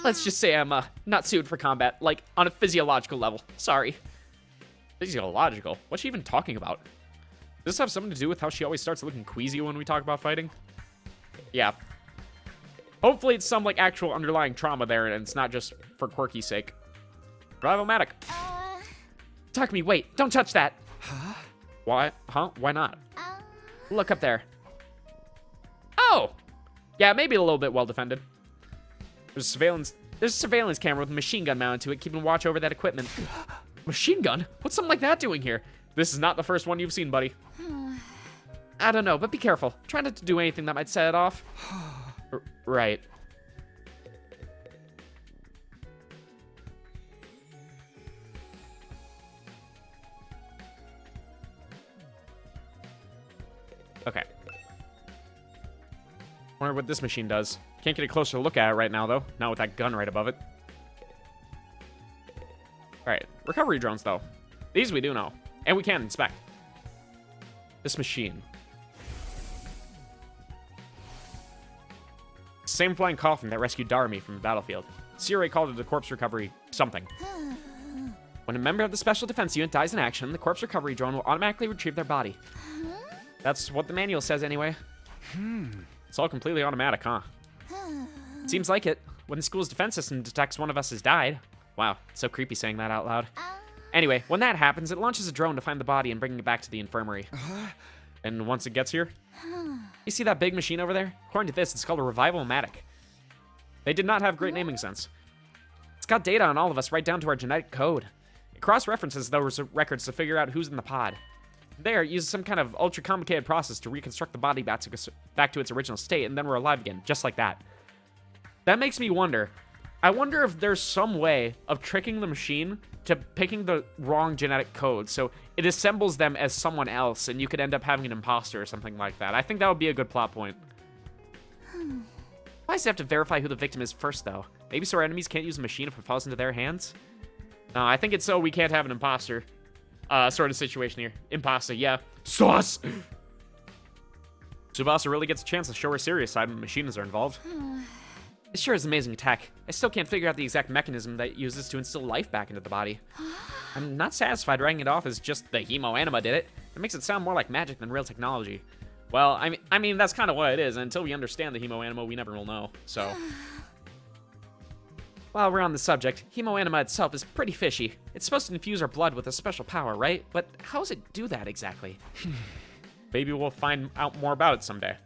Let's just say I'm, not suited for combat, like, on a physiological level. Sorry. Physiological? What's she even talking about? Does this have something to do with how she always starts looking queasy when we talk about fighting? Yeah. Hopefully it's some, like, actual underlying trauma there, and it's not just for quirky sake. Revivomatic. Takumi, wait. Don't touch that. Huh? Why? Huh? Why not? Look up there. Oh! Yeah, maybe a little bit well defended. There's a surveillance camera with a machine gun mounted to it, keeping watch over that equipment. Machine gun? What's something like that doing here? This is not the first one you've seen, buddy. I don't know, but be careful. Try not to do anything that might set it off. Right. Okay. Wonder what this machine does. Can't get a closer look at it right now, though. Not with that gun right above it. Alright. Recovery drones, though. These we do know. And we can inspect. This machine. Same flying coffin that rescued Darumi from the battlefield. CRA called it the corpse recovery something. When a member of the special defense unit dies in action, the corpse recovery drone will automatically retrieve their body. That's what the manual says anyway. It's all completely automatic, huh? Seems like it. When the school's defense system detects one of us has died. Wow, it's so creepy saying that out loud. Anyway, when that happens, it launches a drone to find the body and bring it back to the infirmary. And once it gets here, you see that big machine over there? According to this, it's called a Revivomatic. They did not have great naming sense. It's got data on all of us right down to our genetic code. It cross-references those records to figure out who's in the pod. There, it uses some kind of ultra-complicated process to reconstruct the body back to its original state, and then we're alive again, just like that. That makes me wonder. I wonder if there's some way of tricking the machine to picking the wrong genetic code, so it assembles them as someone else, and you could end up having an imposter or something like that. I think that would be a good plot point. Why does it have to verify who the victim is first, though? Maybe so our enemies can't use the machine if it falls into their hands? No, I think it's so we can't have an imposter sort of situation here. Imposter, yeah. Sauce! Tsubasa really gets a chance to show her serious side when machines are involved. It sure is amazing tech. I still can't figure out the exact mechanism that it uses to instill life back into the body. I'm not satisfied writing it off as just the hemoanima did it. It makes it sound more like magic than real technology. Well, I mean that's kind of what it is, and until we understand the hemoanima, we never will know, so. While we're on the subject, hemoanima itself is pretty fishy. It's supposed to infuse our blood with a special power, right? But how does it do that exactly? Maybe we'll find out more about it someday.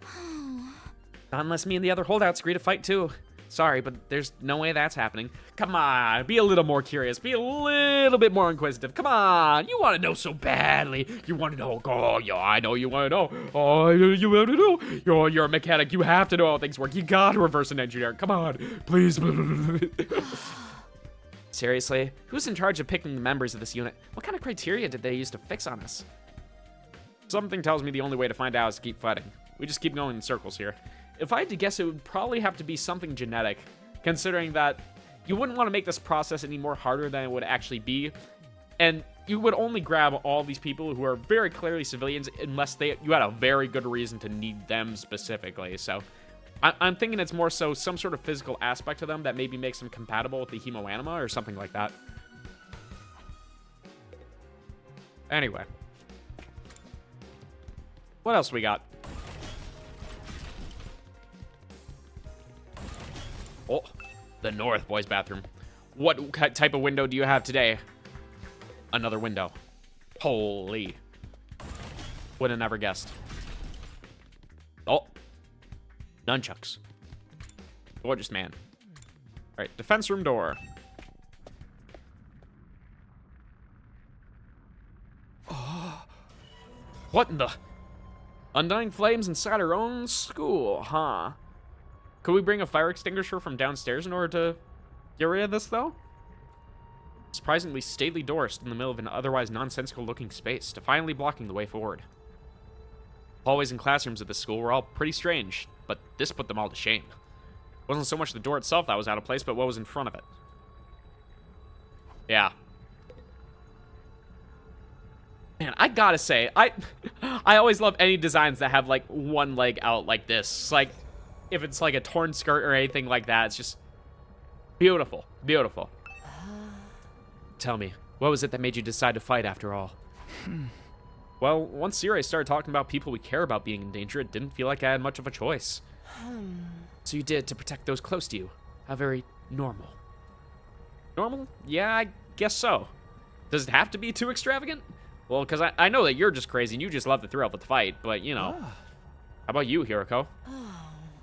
Not unless me and the other holdouts agree to fight too. Sorry, but there's no way that's happening. Come on, be a little more curious. Be a little bit more inquisitive. Come on, you want to know so badly. You want to know. Oh, yeah, I know you want to know. Oh, you want to know. You're a mechanic. You have to know how things work. You got to reverse an engineer. Come on, please. Seriously? Who's in charge of picking the members of this unit? What kind of criteria did they use to fix on us? Something tells me the only way to find out is to keep fighting. We just keep going in circles here. If I had to guess, it would probably have to be something genetic, considering that you wouldn't want to make this process any more harder than it would actually be, and you would only grab all these people who are very clearly civilians unless you had a very good reason to need them specifically. So I'm thinking it's more so some sort of physical aspect to them that maybe makes them compatible with the hemoanima or something like that. Anyway. What else we got? Oh, the North boys' bathroom. What type of window do you have today? Another window. Holy. Would have never guessed. Oh. Nunchucks. Gorgeous man. All right, defense room door. Oh. What in the... Undying flames inside our own school, huh? Could we bring a fire extinguisher from downstairs in order to get rid of this, though? Surprisingly stately door stood in the middle of an otherwise nonsensical-looking space, defiantly blocking the way forward. Hallways and classrooms at this school were all pretty strange, but this put them all to shame. It wasn't so much the door itself that was out of place, but what was in front of it. Yeah. Man, I gotta say, I always love any designs that have, like, one leg out like this. Like, if it's, like, a torn skirt or anything like that, it's just beautiful. Beautiful. Tell me, what was it that made you decide to fight after all? Well, once Siri started talking about people we care about being in danger, it didn't feel like I had much of a choice. So you did to protect those close to you. How very normal. Normal? Yeah, I guess so. Does it have to be too extravagant? Well, because I know that you're just crazy and you just love the thrill of the fight, but, you know. How about you, Hiroko?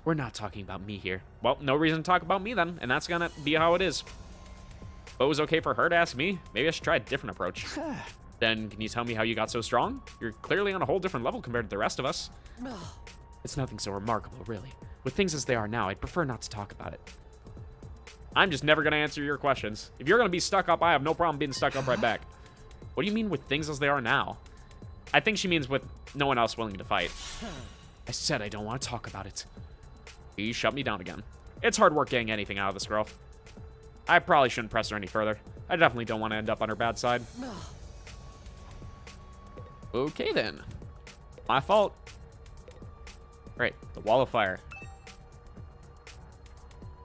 We're not talking about me here. Well, no reason to talk about me then, and that's gonna be how it is. But it was okay for her to ask me. Maybe I should try a different approach. Then, can you tell me how you got so strong? You're clearly on a whole different level compared to the rest of us. It's nothing so remarkable, really. With things as they are now, I'd prefer not to talk about it. I'm just never gonna answer your questions. If you're gonna be stuck up, I have no problem being stuck up right back. What do you mean with things as they are now? I think she means with no one else willing to fight. I said I don't want to talk about it. You shut me down again. It's hard work getting anything out of this girl. I probably shouldn't press her any further. I definitely don't want to end up on her bad side. Okay then. My fault. Right, the wall of fire.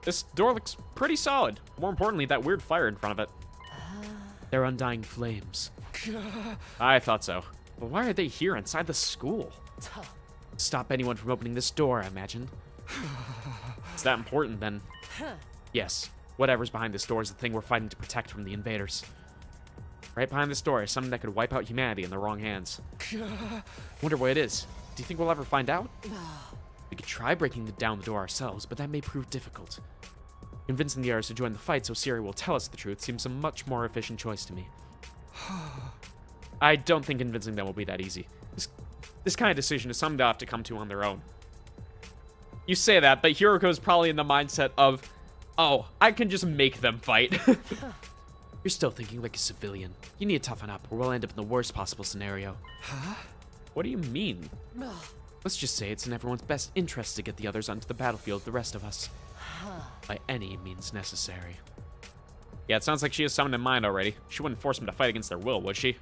This door looks pretty solid. More importantly, that weird fire in front of it. They're undying flames. I thought so. But why are they here inside the school? Stop anyone from opening this door, I imagine. It's that important then. Yes, whatever's behind this door is the thing we're fighting to protect from the invaders. Right behind this door is something that could wipe out humanity in the wrong hands. Wonder what it is. Do you think we'll ever find out? We could try breaking down the door ourselves, but that may prove difficult. Convincing the others to join the fight so Siri will tell us the truth seems a much more efficient choice to me. I don't think convincing them will be that easy. This kind of decision is something they'll have to come to on their own. You say that, but Hiroko's probably in the mindset of, oh, I can just make them fight. You're still thinking like a civilian. You need to toughen up, or we'll end up in the worst possible scenario. What do you mean? Let's just say it's in everyone's best interest to get the others onto the battlefield with the rest of us. By any means necessary. Yeah, it sounds like she has someone in mind already. She wouldn't force them to fight against their will, would she?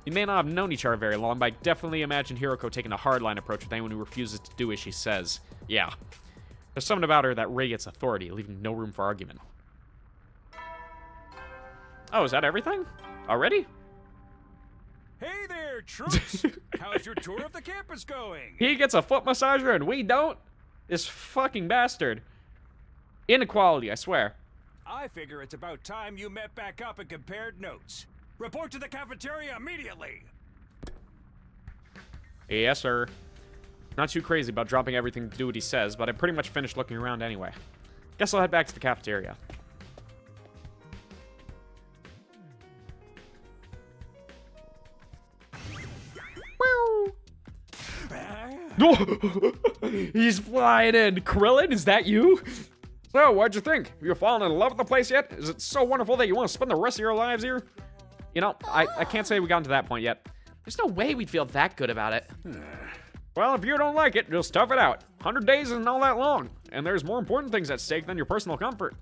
You may not have known each other very long, but I definitely imagine Hiroko taking a hardline approach with anyone who refuses to do as she says. Yeah. There's something about her that radiates authority, leaving no room for argument. Oh, is that everything? Already? Hey there, troops! How's your tour of the campus going? He gets a foot massager and we don't? This fucking bastard. Inequality, I swear. I figure it's about time you met back up and compared notes. Report to the cafeteria immediately. Yes, sir. Not too crazy about dropping everything to do what he says, but I pretty much finished looking around anyway. Guess I'll head back to the cafeteria. He's flying in. Krillin, is that you? So, what'd you think? Have you fallen in love with the place yet? Is it so wonderful that you want to spend the rest of your lives here? You know, I can't say we gotten to that point yet. There's no way we'd feel that good about it. Well, if you don't like it, just tough it out. 100 days isn't all that long, and there's more important things at stake than your personal comfort.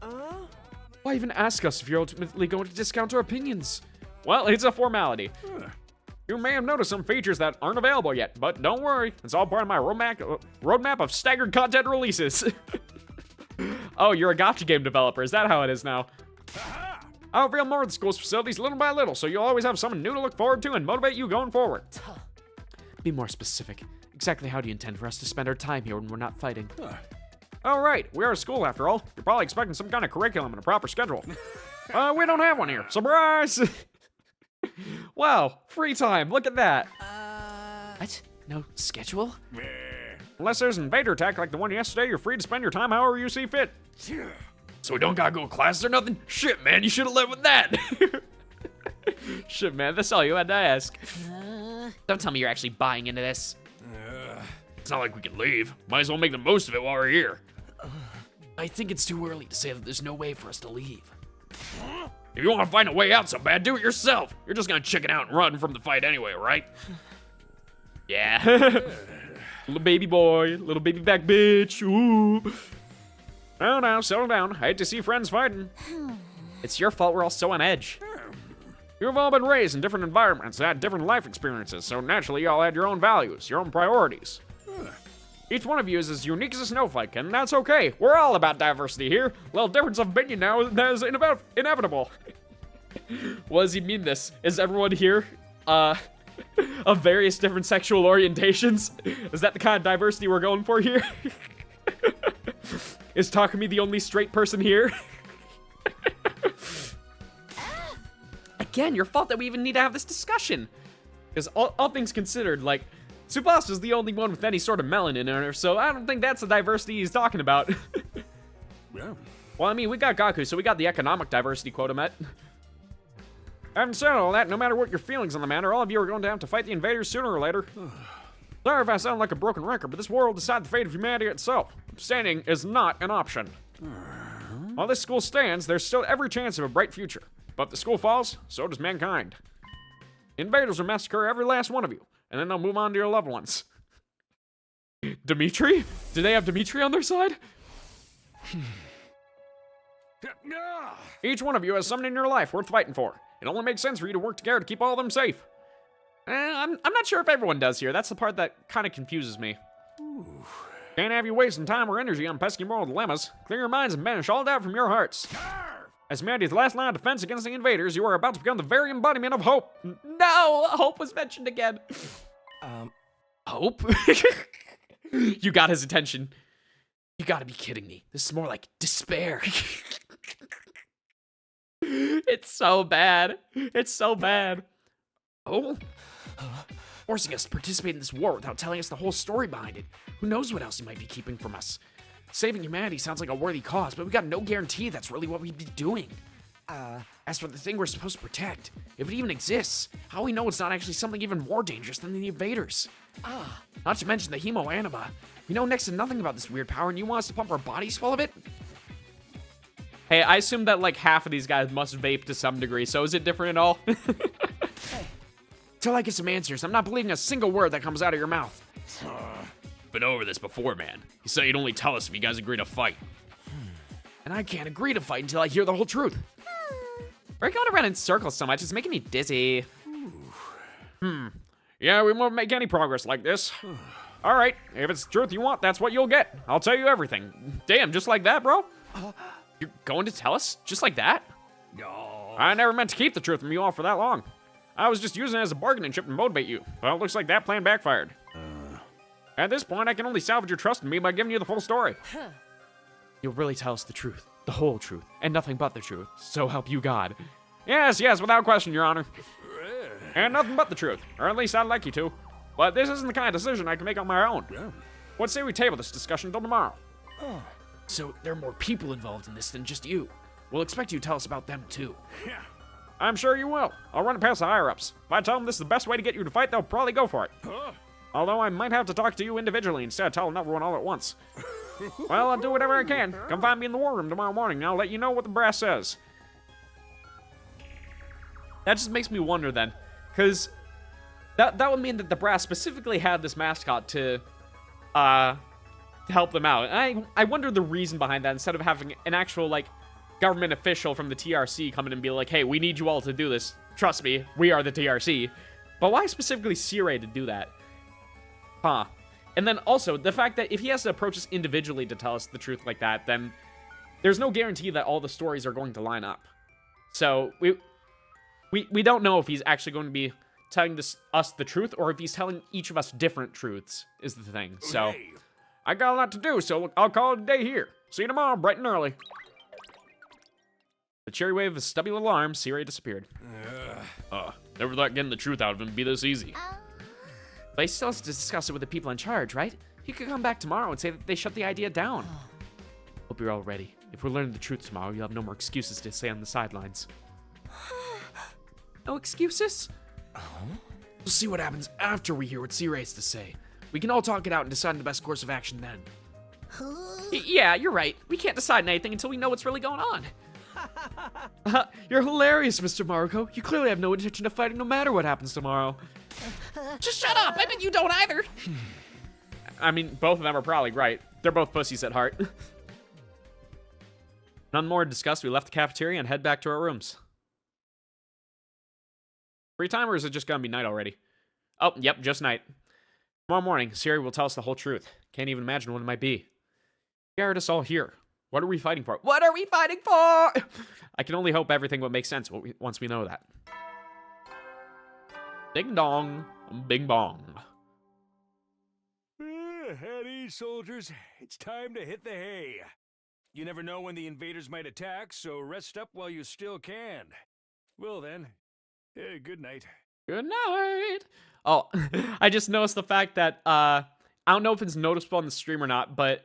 Why even ask us if you're ultimately going to discount our opinions? Well, it's a formality. You may have noticed some features that aren't available yet, but don't worry. It's all part of my roadmap of staggered content releases. Oh, you're a gotcha game developer. Is that how it is now? I'll reveal more of the school's facilities little by little, so you'll always have something new to look forward to and motivate you going forward. Be more specific. Exactly how do you intend for us to spend our time here when we're not fighting? All right, we are a school after all. You're probably expecting some kind of curriculum and a proper schedule. We don't have one here. Surprise! Wow, free time. Look at that. What? No schedule? Unless there's an invader attack like the one yesterday, you're free to spend your time however you see fit. So we don't gotta go to class or nothing? Shit, man, you should've led with that. Shit, man, that's all you had to ask. Don't tell me you're actually buying into this. It's not like we can leave. Might as well make the most of it while we're here. I think it's too early to say that there's no way for us to leave. If you want to find a way out so bad, do it yourself. You're just gonna chicken out and run from the fight anyway, right? Yeah. Little baby boy, little baby back bitch. Ooh. Now, settle down. I hate to see friends fighting. It's your fault we're all so on edge. You've all been raised in different environments, had different life experiences, so naturally you all had your own values, your own priorities. Each one of you is as unique as a snowflake, and that's okay. We're all about diversity here. Little difference of opinion now is inevitable. What does he mean this? Is everyone here, of various different sexual orientations? Is that the kind of diversity we're going for here? Is Takumi the only straight person here? Again, your fault that we even need to have this discussion. Because all things considered, like, Tsubasa's the only one with any sort of melanin in her, so I don't think that's the diversity he's talking about. Yeah. Well, I mean, we got Gaku, so we got the economic diversity quota met. Having said all that, no matter what your feelings on the matter, all of you are going to have to fight the invaders sooner or later. Sorry if I sound like a broken record, but this war will decide the fate of humanity itself. Abstaining is not an option. While this school stands, there's still every chance of a bright future. But if the school falls, so does mankind. Invaders will massacre every last one of you, and then they'll move on to your loved ones. Dimitri? Do they have Dimitri on their side? Each one of you has something in your life worth fighting for. It only makes sense for you to work together to keep all of them safe. I'm not sure if everyone does here. That's the part that kind of confuses me. Can't have you wasting time or energy on pesky moral dilemmas. Clear your minds and banish all doubt from your hearts. As humanity's last line of defense against the invaders, you are about to become the very embodiment of hope. No! Hope was mentioned again. Hope? You got his attention. You gotta be kidding me. This is more like despair. It's so bad. It's so bad. Oh? Forcing us to participate in this war without telling us the whole story behind it. Who knows what else he might be keeping from us? Saving humanity sounds like a worthy cause, but we got no guarantee that's really what we'd be doing. As for the thing we're supposed to protect, if it even exists, how we know it's not actually something even more dangerous than the invaders? Not to mention the hemo anima. We know next to nothing about this weird power, and you want us to pump our bodies full of it? Hey, I assume that like half of these guys must vape to some degree, so is it different at all? Till I get some answers, I'm not believing a single word that comes out of your mouth. Been over this before, man. You said you'd only tell us if you guys agree to fight. And I can't agree to fight until I hear the whole truth. We're going around in circles so much, it's making me dizzy. Yeah, we won't make any progress like this. All right, if it's the truth you want, that's what you'll get. I'll tell you everything. Damn, just like that, bro? You're going to tell us? Just like that? I never meant to keep the truth from you all for that long. I was just using it as a bargaining chip to motivate you, but it looks like that plan backfired. At this point, I can only salvage your trust in me by giving you the full story. You'll really tell us the truth. The whole truth, and nothing but the truth. So help you God. Yes, without question, Your Honor. And nothing but the truth, or at least I'd like you to. But this isn't the kind of decision I can make on my own. What say we table this discussion till tomorrow? So there are more people involved in this than just you. We'll expect you to tell us about them too. Yeah. I'm sure you will. I'll run it past the higher-ups. If I tell them this is the best way to get you to fight, they'll probably go for it. Huh? Although I might have to talk to you individually instead of telling everyone all at once. Well, I'll do whatever I can. Come find me in the war room tomorrow morning, and I'll let you know what the brass says. That just makes me wonder then, because that would mean that the brass specifically had this mascot to help them out. And I wonder the reason behind that, instead of having an actual, like, government official from the TRC come in and be like, hey, we need you all to do this. Trust me, we are the TRC. But why specifically Sirei to do that? Huh. And then also, the fact that if he has to approach us individually to tell us the truth like that, then there's no guarantee that all the stories are going to line up. So, we don't know if he's actually going to be telling us the truth, or if he's telling each of us different truths, is the thing. So, Hey. I got a lot to do, so I'll call it a day here. See you tomorrow, bright and early. The cherry wave of a stubby little arm, Sirei disappeared. Never thought getting the truth out of him would be this easy. But he still has to discuss it with the people in charge, right? He could come back tomorrow and say that they shut the idea down. Hope you're all ready. If we're learning the truth tomorrow, you'll have no more excuses to stay on the sidelines. No excuses? We'll see what happens after we hear what Sirei has to say. We can all talk it out and decide the best course of action then. Yeah, you're right. We can't decide on anything until we know what's really going on. You're hilarious, Mr. Marco. You clearly have no intention of fighting no matter what happens tomorrow. Just shut up. I bet you don't either. I mean, both of them are probably right. They're both pussies at heart. None more to discuss. We left the cafeteria and head back to our rooms. Free time, or is it just gonna be night already? Oh, yep, just night. Tomorrow morning, Siri will tell us the whole truth. Can't even imagine what it might be. He hired us all here. What are we fighting for? What are we fighting for? I can only hope everything will make sense once we know that. Ding dong, bing bong. At ease, soldiers. It's time to hit the hay. You never know when the invaders might attack, so rest up while you still can. Well then, good night. Good night. Oh, I just noticed the fact that, I don't know if it's noticeable on the stream or not, but,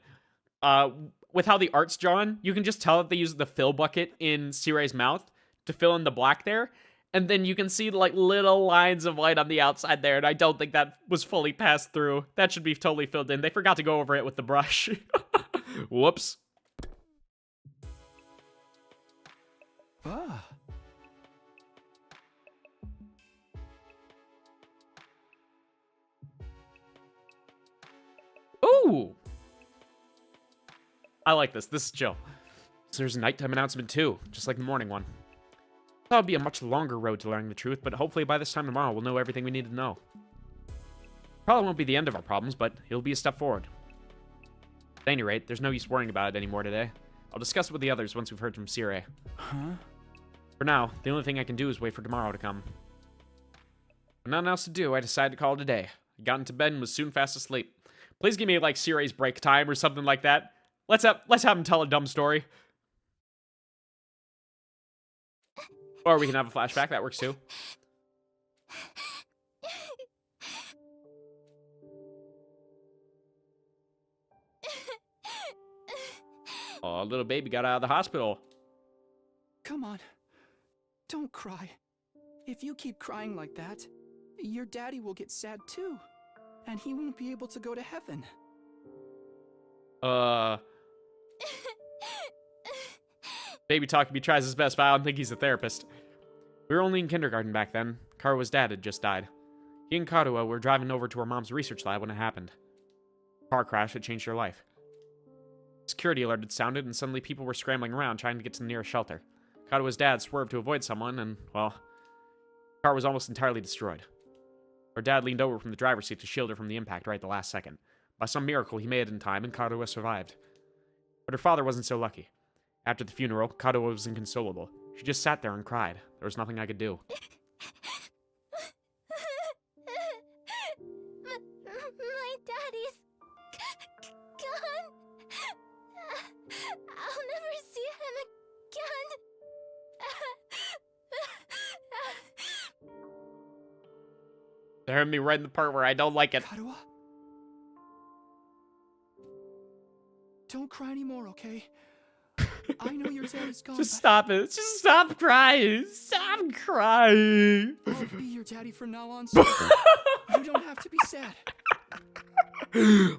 with how the art's drawn, you can just tell that they use the fill bucket in Sirei's mouth to fill in the black there. And then you can see, like, little lines of light on the outside there, and I don't think that was fully passed through. That should be totally filled in. They forgot to go over it with the brush. Whoops. Ah. Ooh! I like this. This is chill. So there's a nighttime announcement too, just like the morning one. That would be a much longer road to learning the truth, but hopefully by this time tomorrow we'll know everything we need to know. Probably won't be the end of our problems, but it'll be a step forward. At any rate, there's no use worrying about it anymore today. I'll discuss it with the others once we've heard from Sirei. Huh? For now, the only thing I can do is wait for tomorrow to come. With nothing else to do, I decided to call it a day. I got into bed and was soon fast asleep. Please give me, like, Sirei's break time or something like that. Let's have him tell a dumb story. Or we can have a flashback, that works too. Oh, little baby got out of the hospital. Come on. Don't cry. If you keep crying like that, your daddy will get sad too. And he won't be able to go to heaven. Baby Takumi tries his best, but I don't think he's a therapist. We were only in kindergarten back then. Karua's dad had just died. He and Karua were driving over to her mom's research lab when it happened. Car crash had changed her life. Security alert had sounded, and suddenly people were scrambling around trying to get to the nearest shelter. Karua's dad swerved to avoid someone, and, well, the car was almost entirely destroyed. Her dad leaned over from the driver's seat to shield her from the impact right at the last second. By some miracle, he made it in time, and Karua survived. But her father wasn't so lucky. After the funeral, Karua was inconsolable. She just sat there and cried. There was nothing I could do. My daddy's gone. I'll never see him They heard me right in the part where I don't like it. Karuo? Don't cry anymore, okay? I know your daddy's gone, Just but stop it. Just stop crying. Stop crying. I'll be your daddy from now on, so you don't have to be sad.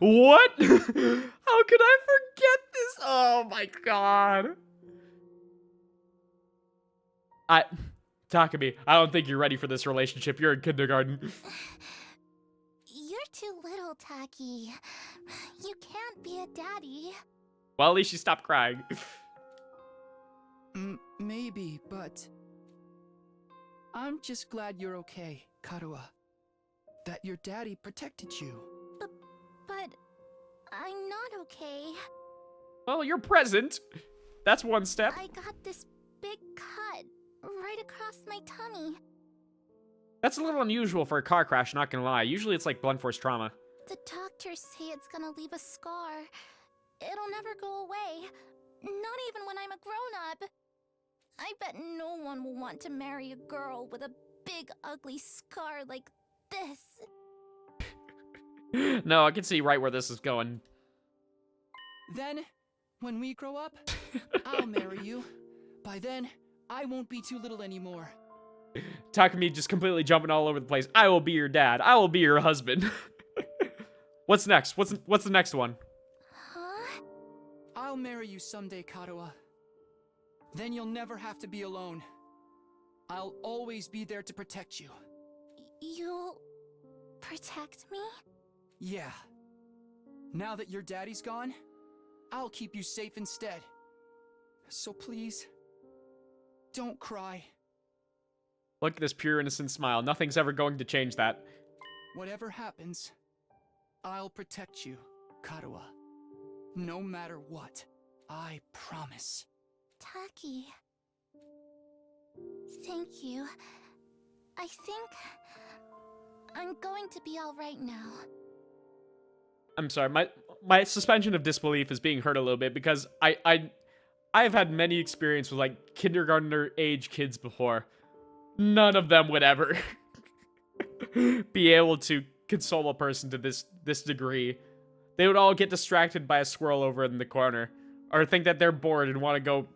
What? How could I forget this? Oh my god. Takumi, I don't think you're ready for this relationship. You're in kindergarten. You're too little, Taki. You can't be a daddy. Well, at least she stopped crying. Maybe, but I'm just glad you're okay, Karuo. That your daddy protected you. But I'm not okay. Well, you're present. That's one step. I got this big cut right across my tummy. That's a little unusual for a car crash, not gonna lie. Usually it's like blunt force trauma. The doctors say it's gonna leave a scar. It'll never go away. Not even when I'm a grown-up. I bet no one will want to marry a girl with a big, ugly scar like this. No, I can see right where this is going. Then, when we grow up, I'll marry you. By then, I won't be too little anymore. Takumi just completely jumping all over the place. I will be your dad. I will be your husband. What's next? What's the next one? Huh? I'll marry you someday, Karuo. Then you'll never have to be alone. I'll always be there to protect you. You'll protect me? Yeah. Now that your daddy's gone, I'll keep you safe instead. So please, don't cry. Look at this pure innocent smile. Nothing's ever going to change that. Whatever happens, I'll protect you, Karuo. No matter what, I promise. Taki. Thank you. I think I'm going to be all right now. I'm sorry. My suspension of disbelief is being hurt a little bit because I've had many experiences with like kindergartner age kids before. None of them would ever be able to console a person to this degree. They would all get distracted by a squirrel over in the corner, or think that they're bored and want to go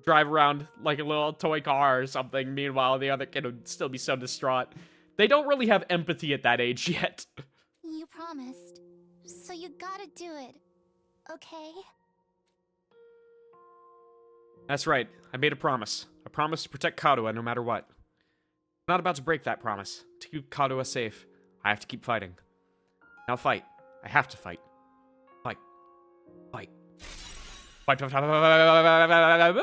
drive around like a little toy car or something. Meanwhile, the other kid would still be so distraught. They don't really have empathy at that age yet. You promised. So you gotta do it. Okay? That's right. I made a promise. A promise to protect Karuo no matter what. I'm not about to break that promise. To keep Karuo safe, I have to keep fighting. Now fight. I have to fight. Fight. Fight. Fight. Fight.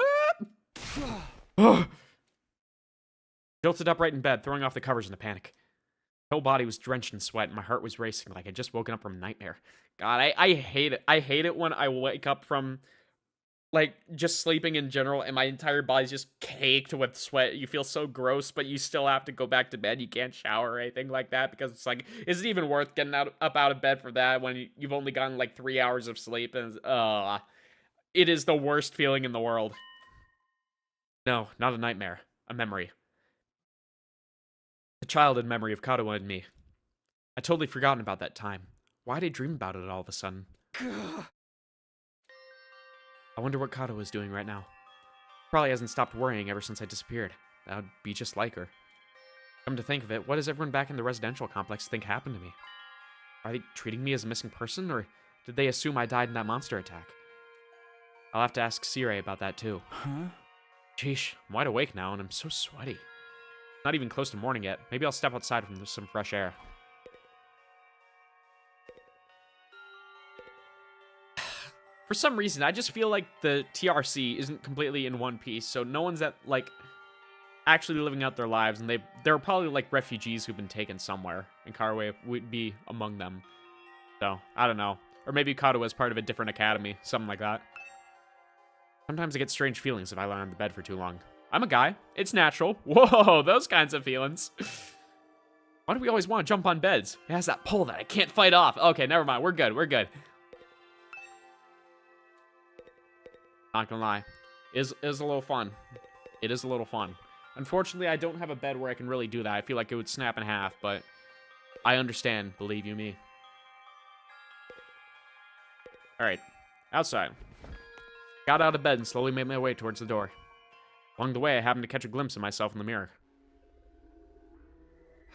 Jolted upright in bed, throwing off the covers in a panic. My whole body was drenched in sweat, and my heart was racing like I'd just woken up from a nightmare. God, I hate it. I hate it when I wake up from, like, just sleeping in general, and my entire body's just caked with sweat. You feel so gross, but you still have to go back to bed. You can't shower or anything like that, because it's like, is it even worth getting up out of bed for that when you've only gotten, like, 3 hours of sleep? And it is the worst feeling in the world. No, not a nightmare. A memory. A childhood memory of Karuo and me. I'd totally forgotten about that time. Why'd I dream about it all of a sudden? I wonder what Karuo is doing right now. Probably hasn't stopped worrying ever since I disappeared. That would be just like her. Come to think of it, what does everyone back in the residential complex think happened to me? Are they treating me as a missing person, or did they assume I died in that monster attack? I'll have to ask Sirei about that too. Huh? Sheesh, I'm wide awake now and I'm so sweaty. Not even close to morning yet. Maybe I'll step outside from some fresh air. For some reason, I just feel like the TRC isn't completely in one piece, so no one's actually living out their lives, and they're probably like refugees who've been taken somewhere, and Karuo would be among them. So, I don't know. Or maybe Karuo is part of a different academy, something like that. Sometimes I get strange feelings if I lie on the bed for too long. I'm a guy. It's natural. Whoa, those kinds of feelings. Why do we always want to jump on beds? It has that pull that I can't fight off. Okay, never mind. We're good. We're good. Not gonna lie. It is a little fun. It is a little fun. Unfortunately, I don't have a bed where I can really do that. I feel like it would snap in half, but I understand, believe you me. Alright, outside. Got out of bed and slowly made my way towards the door. Along the way, I happened to catch a glimpse of myself in the mirror.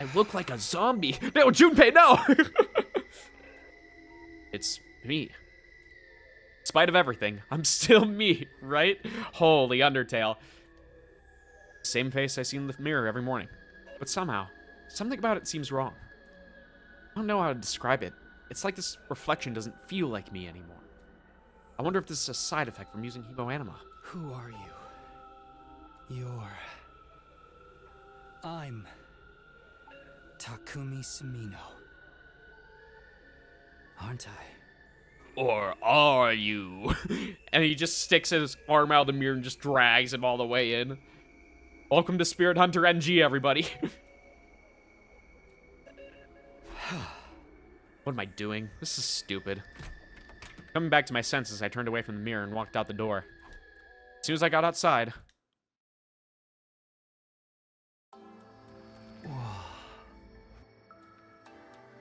I look like a zombie. No, Junpei, no! It's me. In spite of everything, I'm still me, right? Holy Undertale. Same face I see in the mirror every morning. But somehow, something about it seems wrong. I don't know how to describe it. It's like this reflection doesn't feel like me anymore. I wonder if this is a side effect from using Hemoanima. Who are you? I'm Takumi Sumino. Aren't I? Or are you? And he just sticks his arm out of the mirror and just drags him all the way in. Welcome to Spirit Hunter NG, everybody. What am I doing? This is stupid. Coming back to my senses, I turned away from the mirror and walked out the door. As soon as I got outside...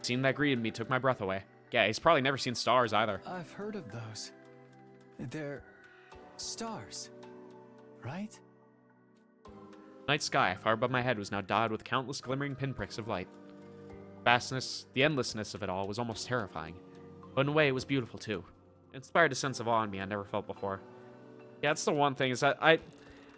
Seeing that greeted me took my breath away. Yeah, he's probably never seen stars either. I've heard of those. They're stars, right? Night sky far above my head was now dotted with countless glimmering pinpricks of light. The vastness, the endlessness of it all was almost terrifying. But in a way, it was beautiful too. It inspired a sense of awe in me I never felt before. Yeah, that's the one thing, is that I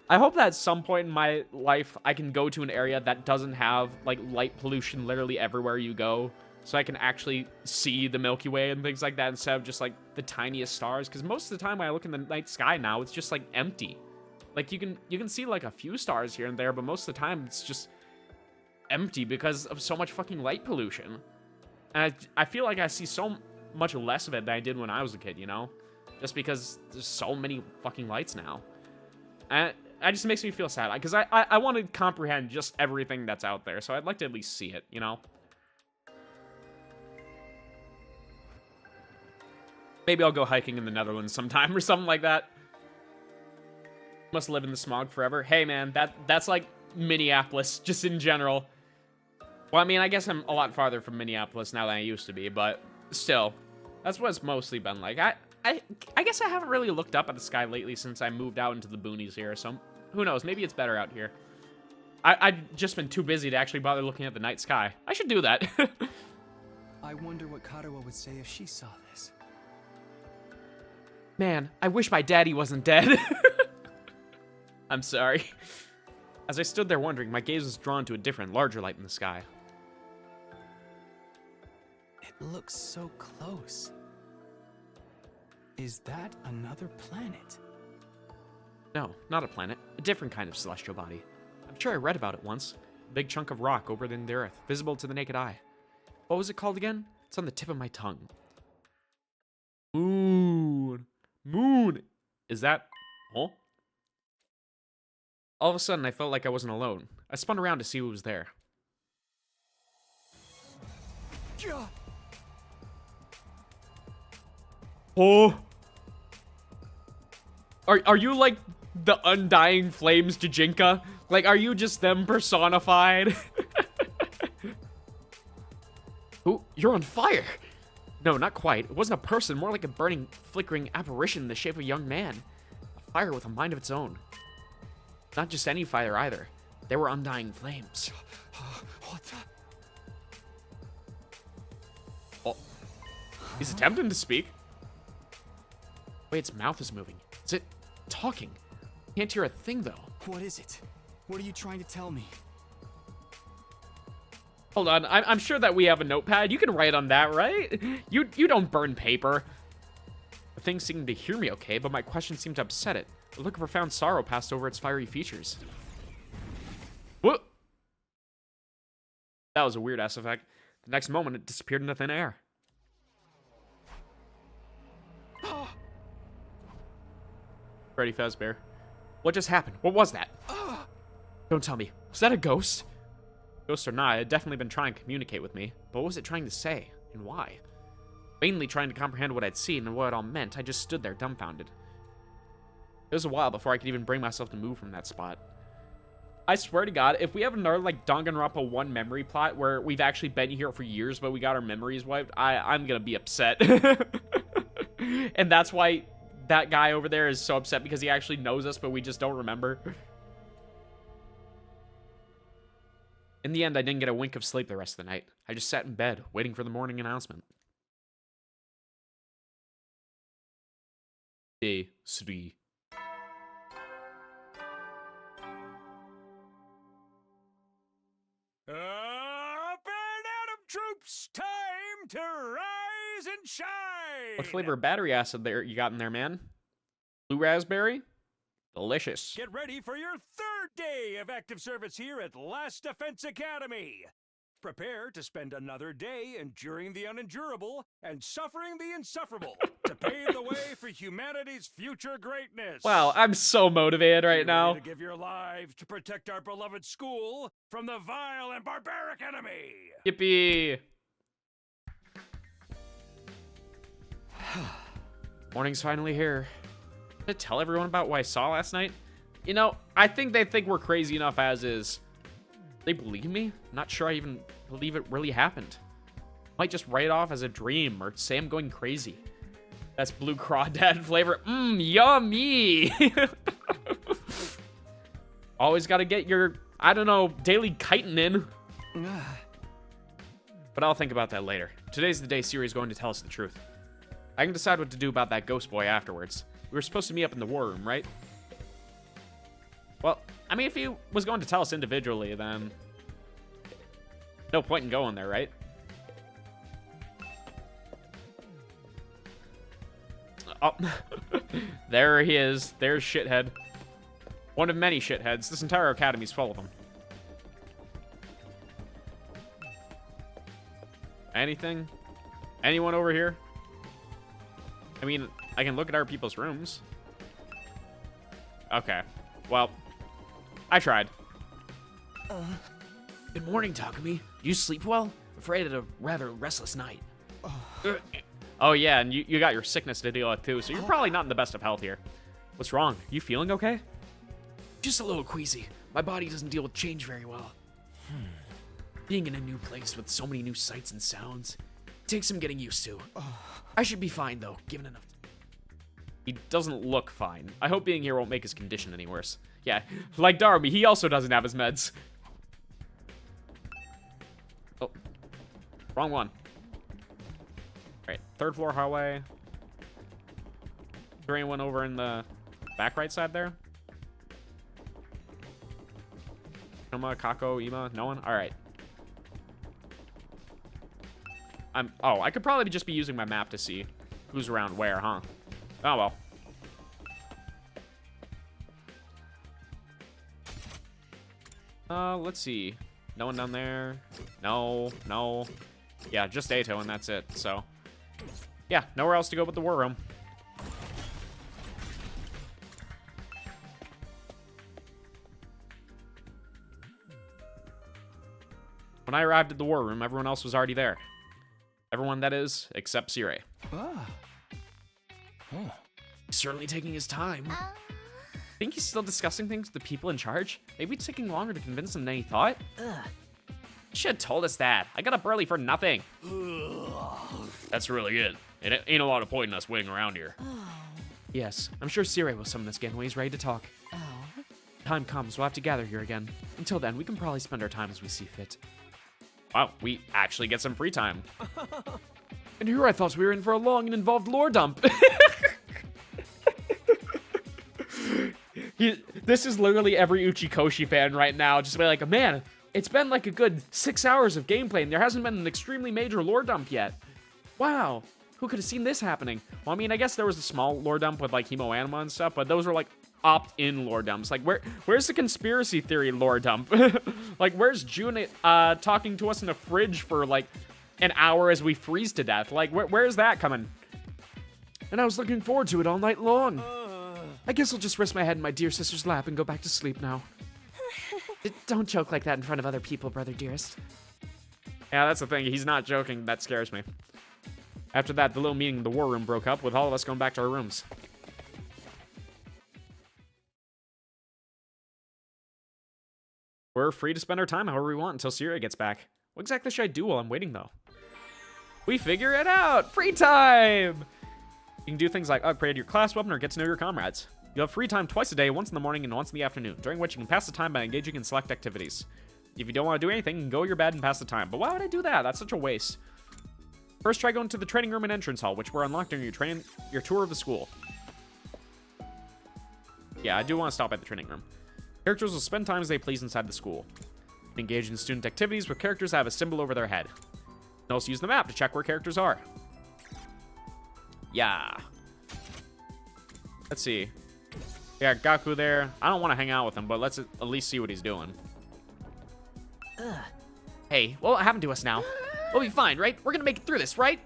hope that at some point in my life, I can go to an area that doesn't have, like, light pollution literally everywhere you go. So I can actually see the Milky Way and things like that instead of just, like, the tiniest stars. Because most of the time when I look in the night sky now, it's just, like, empty. Like, you can see, like, a few stars here and there, but most of the time it's just empty because of so much fucking light pollution. And I feel like I see so much less of it than I did when I was a kid, you know? Just because there's so many fucking lights now. And it just makes me feel sad. Because I want to comprehend just everything that's out there. So I'd like to at least see it, you know? Maybe I'll go hiking in the Netherlands sometime or something like that. Must live in the smog forever. Hey, man, that's like Minneapolis, just in general. Well, I mean, I guess I'm a lot farther from Minneapolis now than I used to be, but still, that's what it's mostly been like. I guess I haven't really looked up at the sky lately since I moved out into the boonies here, so who knows? Maybe it's better out here. I've just been too busy to actually bother looking at the night sky. I should do that. I wonder what Karawa would say if she saw this. Man, I wish my daddy wasn't dead. I'm sorry. As I stood there wondering, my gaze was drawn to a different, larger light in the sky. It looks so close. Is that another planet? No, not a planet. A different kind of celestial body. I'm sure I read about it once. A big chunk of rock over in the earth, visible to the naked eye. What was it called again? It's on the tip of my tongue. Moon. Moon. Is that... Huh? All of a sudden, I felt like I wasn't alone. I spun around to see who was there. Oh! Are you like the Undying Flames Jijinka? Like, are you just them personified? Ooh, you're on fire! No, not quite. It wasn't a person, more like a burning, flickering apparition in the shape of a young man. A fire with a mind of its own. Not just any fire either. They were undying flames. What the? Oh. He's attempting to speak. Wait, its mouth is moving. Is it talking? Can't hear a thing, though. What is it? What are you trying to tell me? Hold on, I'm sure that we have a notepad. You can write on that, right? You don't burn paper. The thing seemed to hear me okay, but my question seemed to upset it. A look of profound sorrow passed over its fiery features. What? That was a weird-ass effect. The next moment, it disappeared into thin air. Freddy Fazbear. What just happened? What was that? Don't tell me. Was that a ghost? Ghost or not, it had definitely been trying to communicate with me. But what was it trying to say? And why? Mainly trying to comprehend what I'd seen and what it all meant, I just stood there dumbfounded. It was a while before I could even bring myself to move from that spot. I swear to God, if we have another, like, Danganronpa 1 memory plot where we've actually been here for years, but we got our memories wiped, I'm gonna be upset. And that's why that guy over there is so upset, because he actually knows us, but we just don't remember. In the end, I didn't get a wink of sleep the rest of the night. I just sat in bed, waiting for the morning announcement. Day 3. Up and Atom troops, time to rise and shine! What flavor of battery acid there you got in there, man? Blue raspberry? Delicious. Get ready for your third day of active service here at Last Defense Academy. Prepare to spend another day enduring the unendurable and suffering the insufferable to pave the way for humanity's future greatness. Wow, I'm so motivated right Be ready now. to give your lives to protect our beloved school from the vile and barbaric enemy. Yippee. Morning's finally here. Did I tell everyone about what I saw last night? You know, I think they think we're crazy enough as is. They believe me? Not sure I even believe it really happened. Might just write it off as a dream or say I'm going crazy. That's blue crawdad flavor. Yummy! Always gotta get your, I don't know, daily chitin in. But I'll think about that later. Today's the day Siri is going to tell us the truth. I can decide what to do about that ghost boy afterwards. We were supposed to meet up in the war room, right? Well, I mean, if he was going to tell us individually, then no point in going there, right? Oh, there he is. There's Shithead. One of many shitheads. This entire academy's full of them. Anything? Anyone over here? I mean, I can look at our people's rooms. Okay. Well, I tried. Good morning, Takumi. You sleep well? Afraid of a rather restless night. Oh, yeah, and you got your sickness to deal with, too, so you're probably not in the best of health here. What's wrong? You feeling okay? Just a little queasy. My body doesn't deal with change very well. Being in a new place with so many new sights and sounds takes some getting used to. I should be fine, though, given enough. He doesn't look fine. I hope being here won't make his condition any worse. Yeah, like Darby, he also doesn't have his meds. Oh, wrong one. All right, third floor hallway. Is there anyone over in the back right side there? Shoma, Kako, Ima, no one? All right. Oh, I could probably just be using my map to see who's around where, huh? Oh, well. Let's see. No one down there. No. Yeah, just Ato, and that's it, so. Yeah, nowhere else to go but the war room. When I arrived at the war room, everyone else was already there. Everyone, that is, except Sire. He's certainly taking his time. Think he's still discussing things with the people in charge? Maybe it's taking longer to convince him than he thought? You should have told us that. I got up early for nothing. That's really it. It ain't a lot of point in us waiting around here. Yes, I'm sure Sire will summon us again when he's ready to talk. Time comes, we'll have to gather here again. Until then, we can probably spend our time as we see fit. Wow, we actually get some free time. And here I thought we were in for a long and involved lore dump. This is literally every Uchikoshi fan right now. Just be like, man, it's been like a good 6 hours of gameplay, and there hasn't been an extremely major lore dump yet. Wow, who could have seen this happening? Well, I mean, I guess there was a small lore dump with like Hemo Anima and stuff, but those were like opt-in lore dumps. Like, where's the conspiracy theory lore dump? Like, where's June talking to us in the fridge for like an hour as we freeze to death? Like, where's that coming? And I was looking forward to it all night long. I guess I'll just rest my head in my dear sister's lap and go back to sleep now. Don't joke like that in front of other people, brother dearest. Yeah, that's the thing. He's not joking. That scares me. After that, the little meeting in the war room broke up with all of us going back to our rooms. We're free to spend our time however we want until Syria gets back. What exactly should I do while I'm waiting, though? We figure it out! Free time! You can do things like upgrade your class weapon or get to know your comrades. You'll have free time twice a day, once in the morning and once in the afternoon, during which you can pass the time by engaging in select activities. If you don't want to do anything, you can go to your bed and pass the time. But why would I do that? That's such a waste. First, try going to the training room and entrance hall, which were unlocked during your tour of the school. Yeah, I do want to stop at the training room. Characters will spend time as they please inside the school. Engage in student activities where characters have a symbol over their head. You can also use the map to check where characters are. Yeah. Let's see. Yeah, Gaku there. I don't want to hang out with him, but let's at least see what he's doing. Hey, what happened to us now? We'll be fine, right? We're gonna make it through this, right?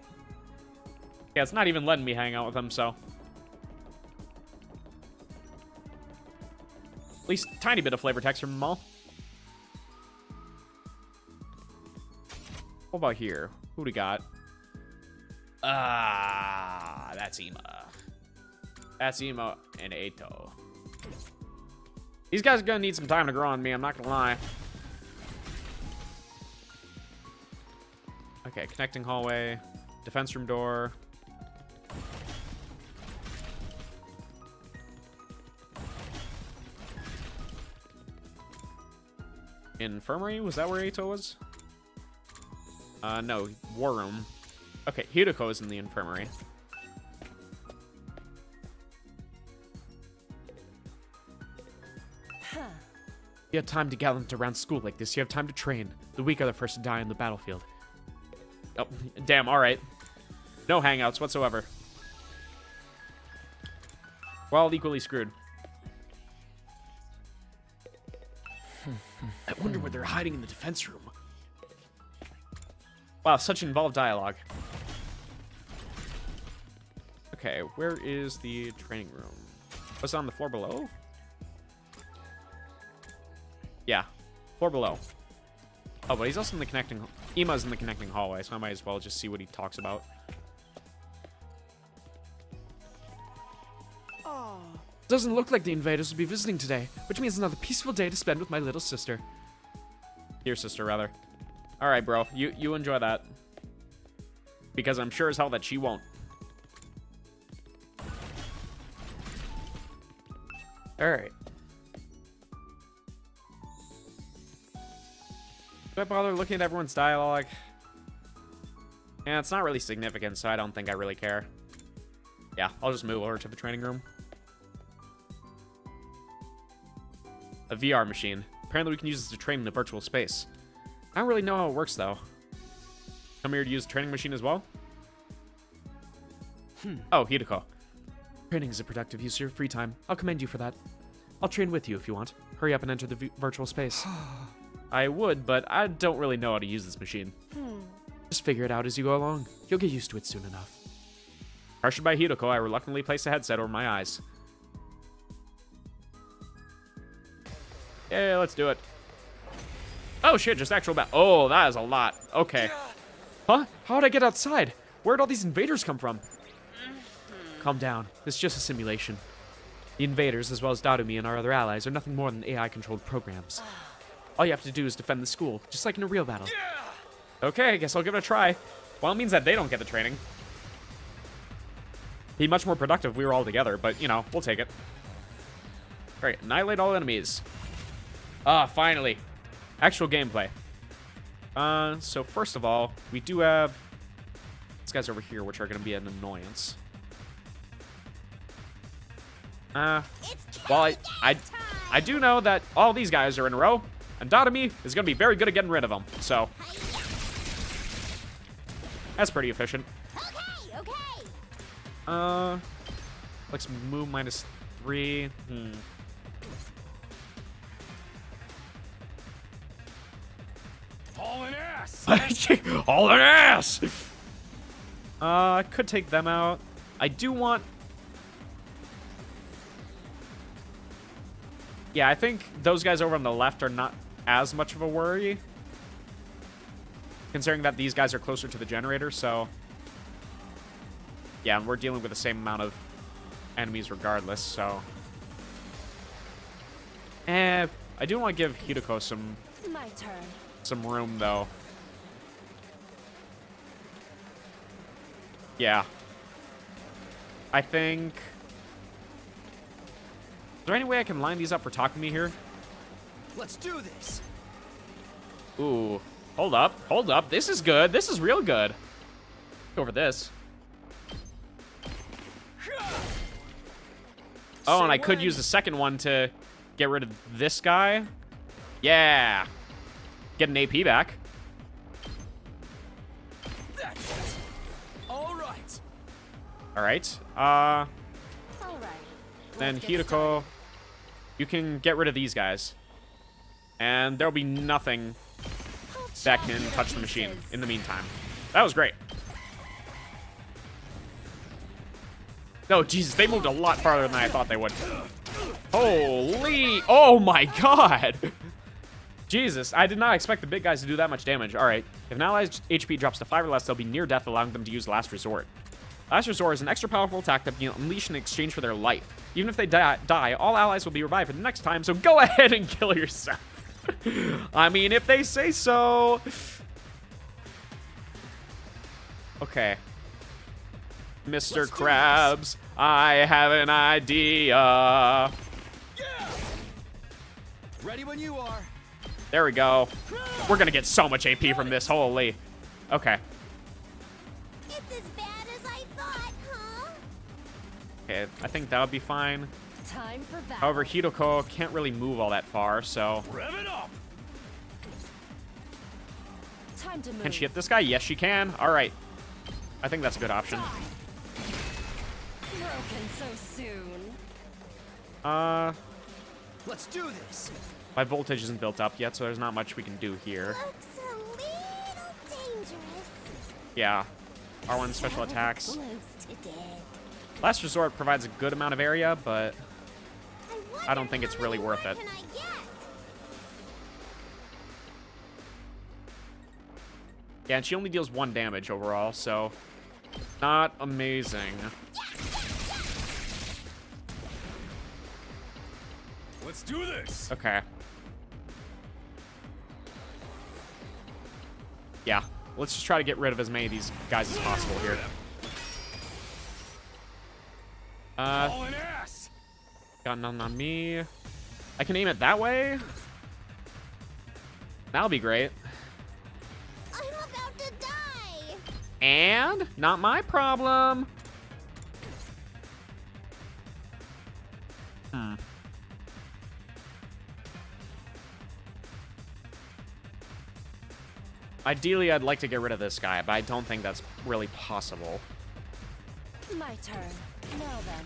Yeah, it's not even letting me hang out with him, so. At least a tiny bit of flavor text from them all. What about here? Who do we got? That's Ima. That's Ima and Eito. These guys are gonna need some time to grow on me, I'm not gonna lie. Okay, connecting hallway. Defense room door. Infirmary? Was that where Eito was? No, war room. Okay, Hideko is in the infirmary. You have time to gallop around school like this. You have time to train. The weak are the first to die on the battlefield. Oh, damn, alright. No hangouts whatsoever. We're all equally screwed. I wonder where they're hiding in the defense room. Wow, such involved dialogue. Okay, where is the training room? Was it on the floor below? Yeah, floor below. Oh, but he's also in the connecting... Ima's in the connecting hallway, so I might as well just see what he talks about. Doesn't look like the invaders will be visiting today, which means another peaceful day to spend with my little sister. Your sister, rather. Alright, bro. You enjoy that. Because I'm sure as hell that she won't. Alright. Do I bother looking at everyone's dialogue? Yeah, it's not really significant, so I don't think I really care. Yeah, I'll just move over to the training room. A VR machine. Apparently we can use this to train in the virtual space. I don't really know how it works, though. Come here to use the training machine as well? Oh, Hideko. Training is a productive use of your free time. I'll commend you for that. I'll train with you if you want. Hurry up and enter the virtual space. I would, but I don't really know how to use this machine. Just figure it out as you go along. You'll get used to it soon enough. Pressured by Hideko, I reluctantly place a headset over my eyes. Yeah, let's do it. Oh shit, just actual oh, that is a lot. Okay. Huh? How'd I get outside? Where'd all these invaders come from? Calm down. This is just a simulation. The invaders, as well as Darumi and our other allies, are nothing more than AI-controlled programs. All you have to do is defend the school, just like in a real battle. Okay, I guess I'll give it a try. Well, it means that they don't get the training. Be much more productive if we were all together, but, you know, we'll take it. Alright, annihilate all enemies. Ah, finally. Actual gameplay. So first of all, we do have these guys over here, which are going to be an annoyance. Well, I do know that all these guys are in a row, and Darumi is going to be very good at getting rid of them, so that's pretty efficient. Let's move -3. Hauling ass! Hauling ass! I could take them out. I do want... Yeah, I think those guys over on the left are not as much of a worry, considering that these guys are closer to the generator, so... Yeah, and we're dealing with the same amount of enemies regardless, so... I do want to give Hideko My turn. some room, though. Yeah. I think... Is there any way I can line these up for Takumi here? Let's do this. Ooh. Hold up. This is good. This is real good. Go over this. Oh, and I could use the second one to get rid of this guy. Yeah. Get an AP back. That's it. All right. All right. All right. Then Let's get Hideko, you can get rid of these guys. And there'll be nothing that can touch the machine in the meantime. That was great. No, Jesus, they moved a lot farther than I thought they would. Holy, oh my God. Jesus, I did not expect the big guys to do that much damage. All right, if an ally's HP drops to 5 or less, they'll be near death, allowing them to use Last Resort. Last Resort is an extra powerful attack that can unleash in exchange for their life. Even if they die, all allies will be revived for the next time, so go ahead and kill yourself. I mean, if they say so. Okay. Mr. Krabs, I have an idea. Yeah. Ready when you are. There we go. We're gonna get so much AP from this, holy. Okay. It's as bad as I thought, huh? Okay, I think that would be fine. Time for battle. However, Hideko can't really move all that far, so... Rev it up! Time to move. Can she hit this guy? Yes, she can. All right. I think that's a good option. Broken so soon. Let's do this. My voltage isn't built up yet, so there's not much we can do here. Looks a little dangerous. Yeah. R1 special attacks. Close to dead. Last Resort provides a good amount of area, but I don't think it's really worth it. Can I get? Yeah, and she only deals 1 damage overall, so not amazing. Let's do this! Okay. Yeah, let's just try to get rid of as many of these guys as possible here. All an ass! Got none on me. I can aim it that way. That'll be great. I'm about to die. And not my problem. Ideally, I'd like to get rid of this guy, but I don't think that's really possible. My turn. Now then.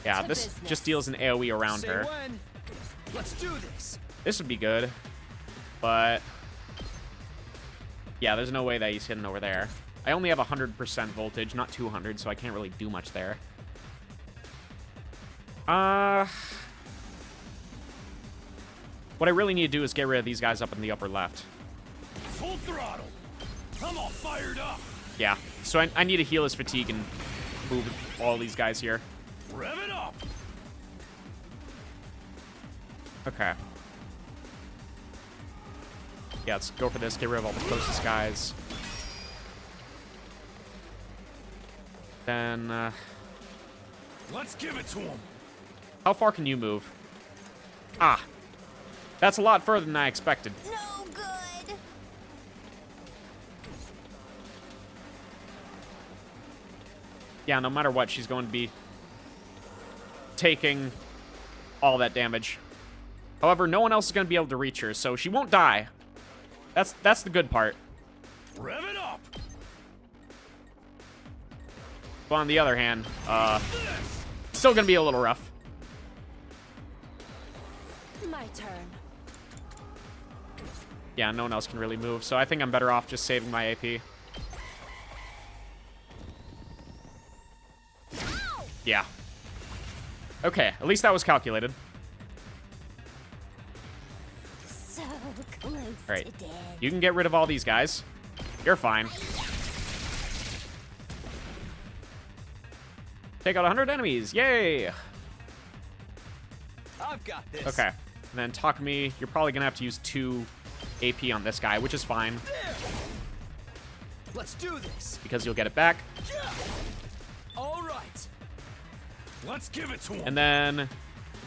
Yeah, To this business. just deals an AoE around Say her. when. Let's do this. This would be good, but yeah, there's no way that he's hidden over there. I only have 100% voltage, not 200, so I can't really do much there. What I really need to do is get rid of these guys up in the upper left. Full throttle! I'm all fired up! Yeah, so I need to heal his fatigue and move all these guys here. Rev it up! Okay. Yeah, let's go for this. Get rid of all the closest guys. Then, Let's give it to him! how far can you move? Ah. That's a lot further than I expected. No good. Yeah, no matter what, she's going to be taking all that damage. However, no one else is going to be able to reach her, so she won't die. That's the good part. Rev it up! But on the other hand, still going to be a little rough. My turn. Yeah, no one else can really move, so I think I'm better off just saving my AP. Yeah. Okay, at least that was calculated. So close Right. to dead. You can get rid of all these guys. You're fine. Take out 100 enemies. Yay! I've got this. Okay. And then Takumi, you're probably gonna have to use 2 AP on this guy, which is fine. Let's do this. Because you'll get it back. All right. Let's give it to him. And then,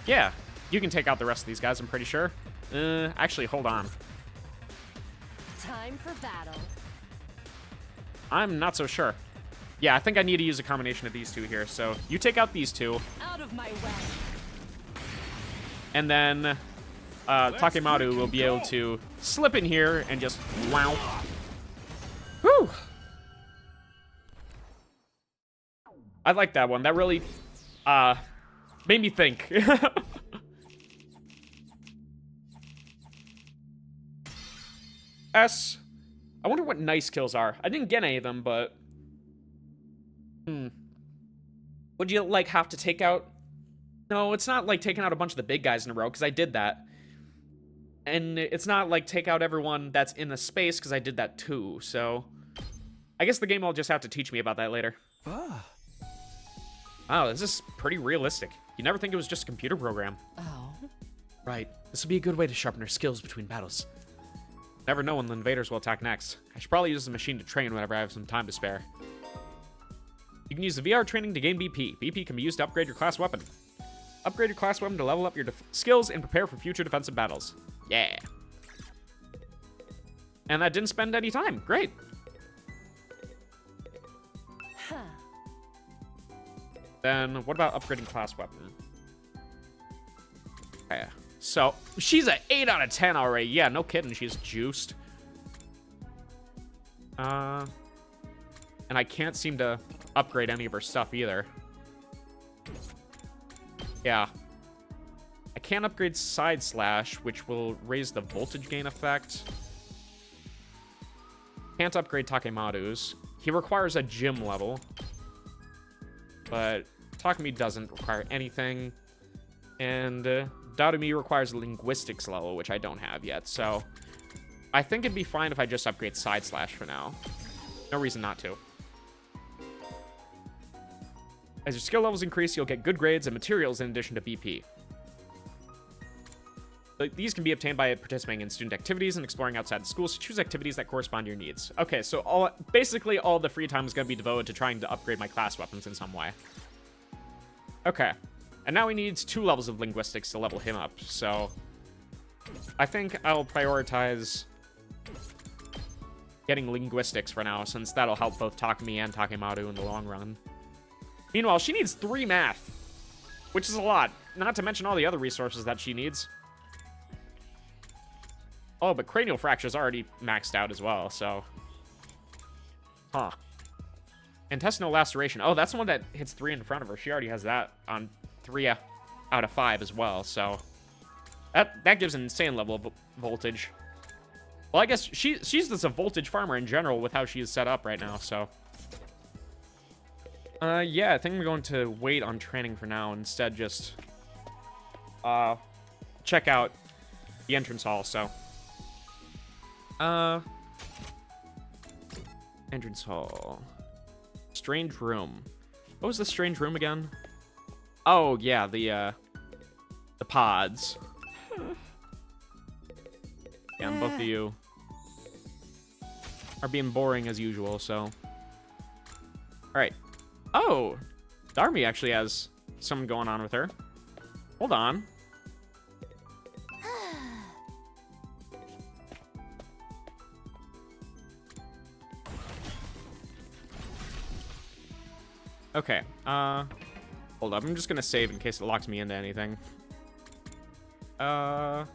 yeah, you can take out the rest of these guys, I'm pretty sure. Actually, hold on. Time for battle. I'm not so sure. Yeah, I think I need to use a combination of these 2 here. So you take out these 2. Out of my way. And then Takemaru will be able to slip in here and just wow. Whew. I like that one. That really made me think. S. I wonder what nice kills are. I didn't get any of them, but would you like have to take out? No, it's not like taking out a bunch of the big guys in a row, because I did that. And it's not like take out everyone that's in the space, because I did that too, so I guess the game will just have to teach me about that later. Wow, this is pretty realistic. You never think it was just a computer program. Oh. Right. This would be a good way to sharpen our skills between battles. Never know when the invaders will attack next. I should probably use the machine to train whenever I have some time to spare. You can use the VR training to gain BP. BP can be used to upgrade your class weapon. Upgrade your class weapon to level up your skills and prepare for future defensive battles. Yeah. And that didn't spend any time. Great. Huh. Then what about upgrading class weapon? Okay. So she's an 8 out of 10 already. Yeah, no kidding. She's juiced. And I can't seem to upgrade any of her stuff either. Yeah. I can't upgrade Side Slash, which will raise the voltage gain effect. Can't upgrade Takemaru's. He requires a gym level. But Takumi doesn't require anything. And Darumi requires a linguistics level, which I don't have yet. So I think it'd be fine if I just upgrade Side Slash for now. No reason not to. As your skill levels increase, you'll get good grades and materials in addition to BP. These can be obtained by participating in student activities and exploring outside the school, so choose activities that correspond to your needs. Okay, so basically all the free time is going to be devoted to trying to upgrade my class weapons in some way. Okay, and now he needs 2 levels of linguistics to level him up, so I think I'll prioritize getting linguistics for now, since that'll help both Takumi and Takemaru in the long run. Meanwhile, she needs 3 math, which is a lot, not to mention all the other resources that she needs. Oh, but cranial fracture's already maxed out as well, so. Huh. Intestinal laceration. Oh, that's the one that hits 3 in front of her. She already has that on 3 out of 5 as well, so. That gives an insane level of voltage. Well, I guess she's just a voltage farmer in general with how she is set up right now, so. Yeah, I think I'm going to wait on training for now. Instead, just check out the entrance hall, so. Entrance hall. Strange room. What was the strange room again? Oh, yeah, the pods. Yeah, and both of you are being boring as usual, so. Alright. Oh! Darmi actually has something going on with her. Hold on. Okay, hold up, I'm just gonna save in case it locks me into anything. 11.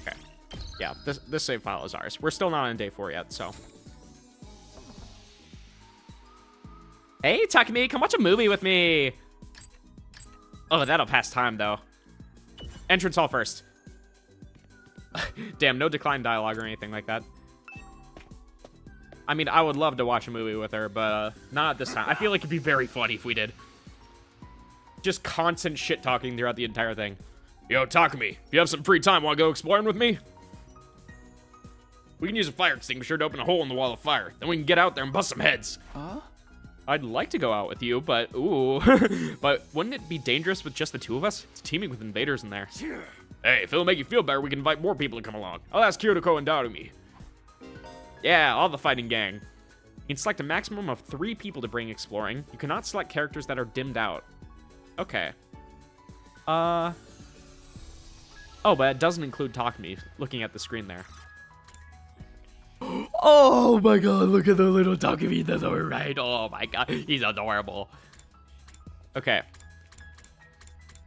Okay, yeah, this save file is ours. We're still not on day 4 yet, so. Hey, Takumi, come watch a movie with me! Oh, that'll pass time, though. Entrance hall first. Damn, no decline dialogue or anything like that. I mean, I would love to watch a movie with her, but not at this time. I feel like it'd be very funny if we did. Just constant shit-talking throughout the entire thing. Yo, Takumi, if you have some free time, want to go exploring with me? We can use a fire extinguisher to open a hole in the wall of fire. Then we can get out there and bust some heads. Huh? I'd like to go out with you, but ooh. But wouldn't it be dangerous with just the two of us? It's teaming with invaders in there. Hey, if it'll make you feel better, we can invite more people to come along. I'll ask Kyoko and Darumi. Yeah, all the fighting gang. You can select a maximum of 3 people to bring exploring. You cannot select characters that are dimmed out. Okay. Oh, but it doesn't include Takumi, looking at the screen there. Oh my god, look at the little Takumi to the right. Oh my god, he's adorable. Okay.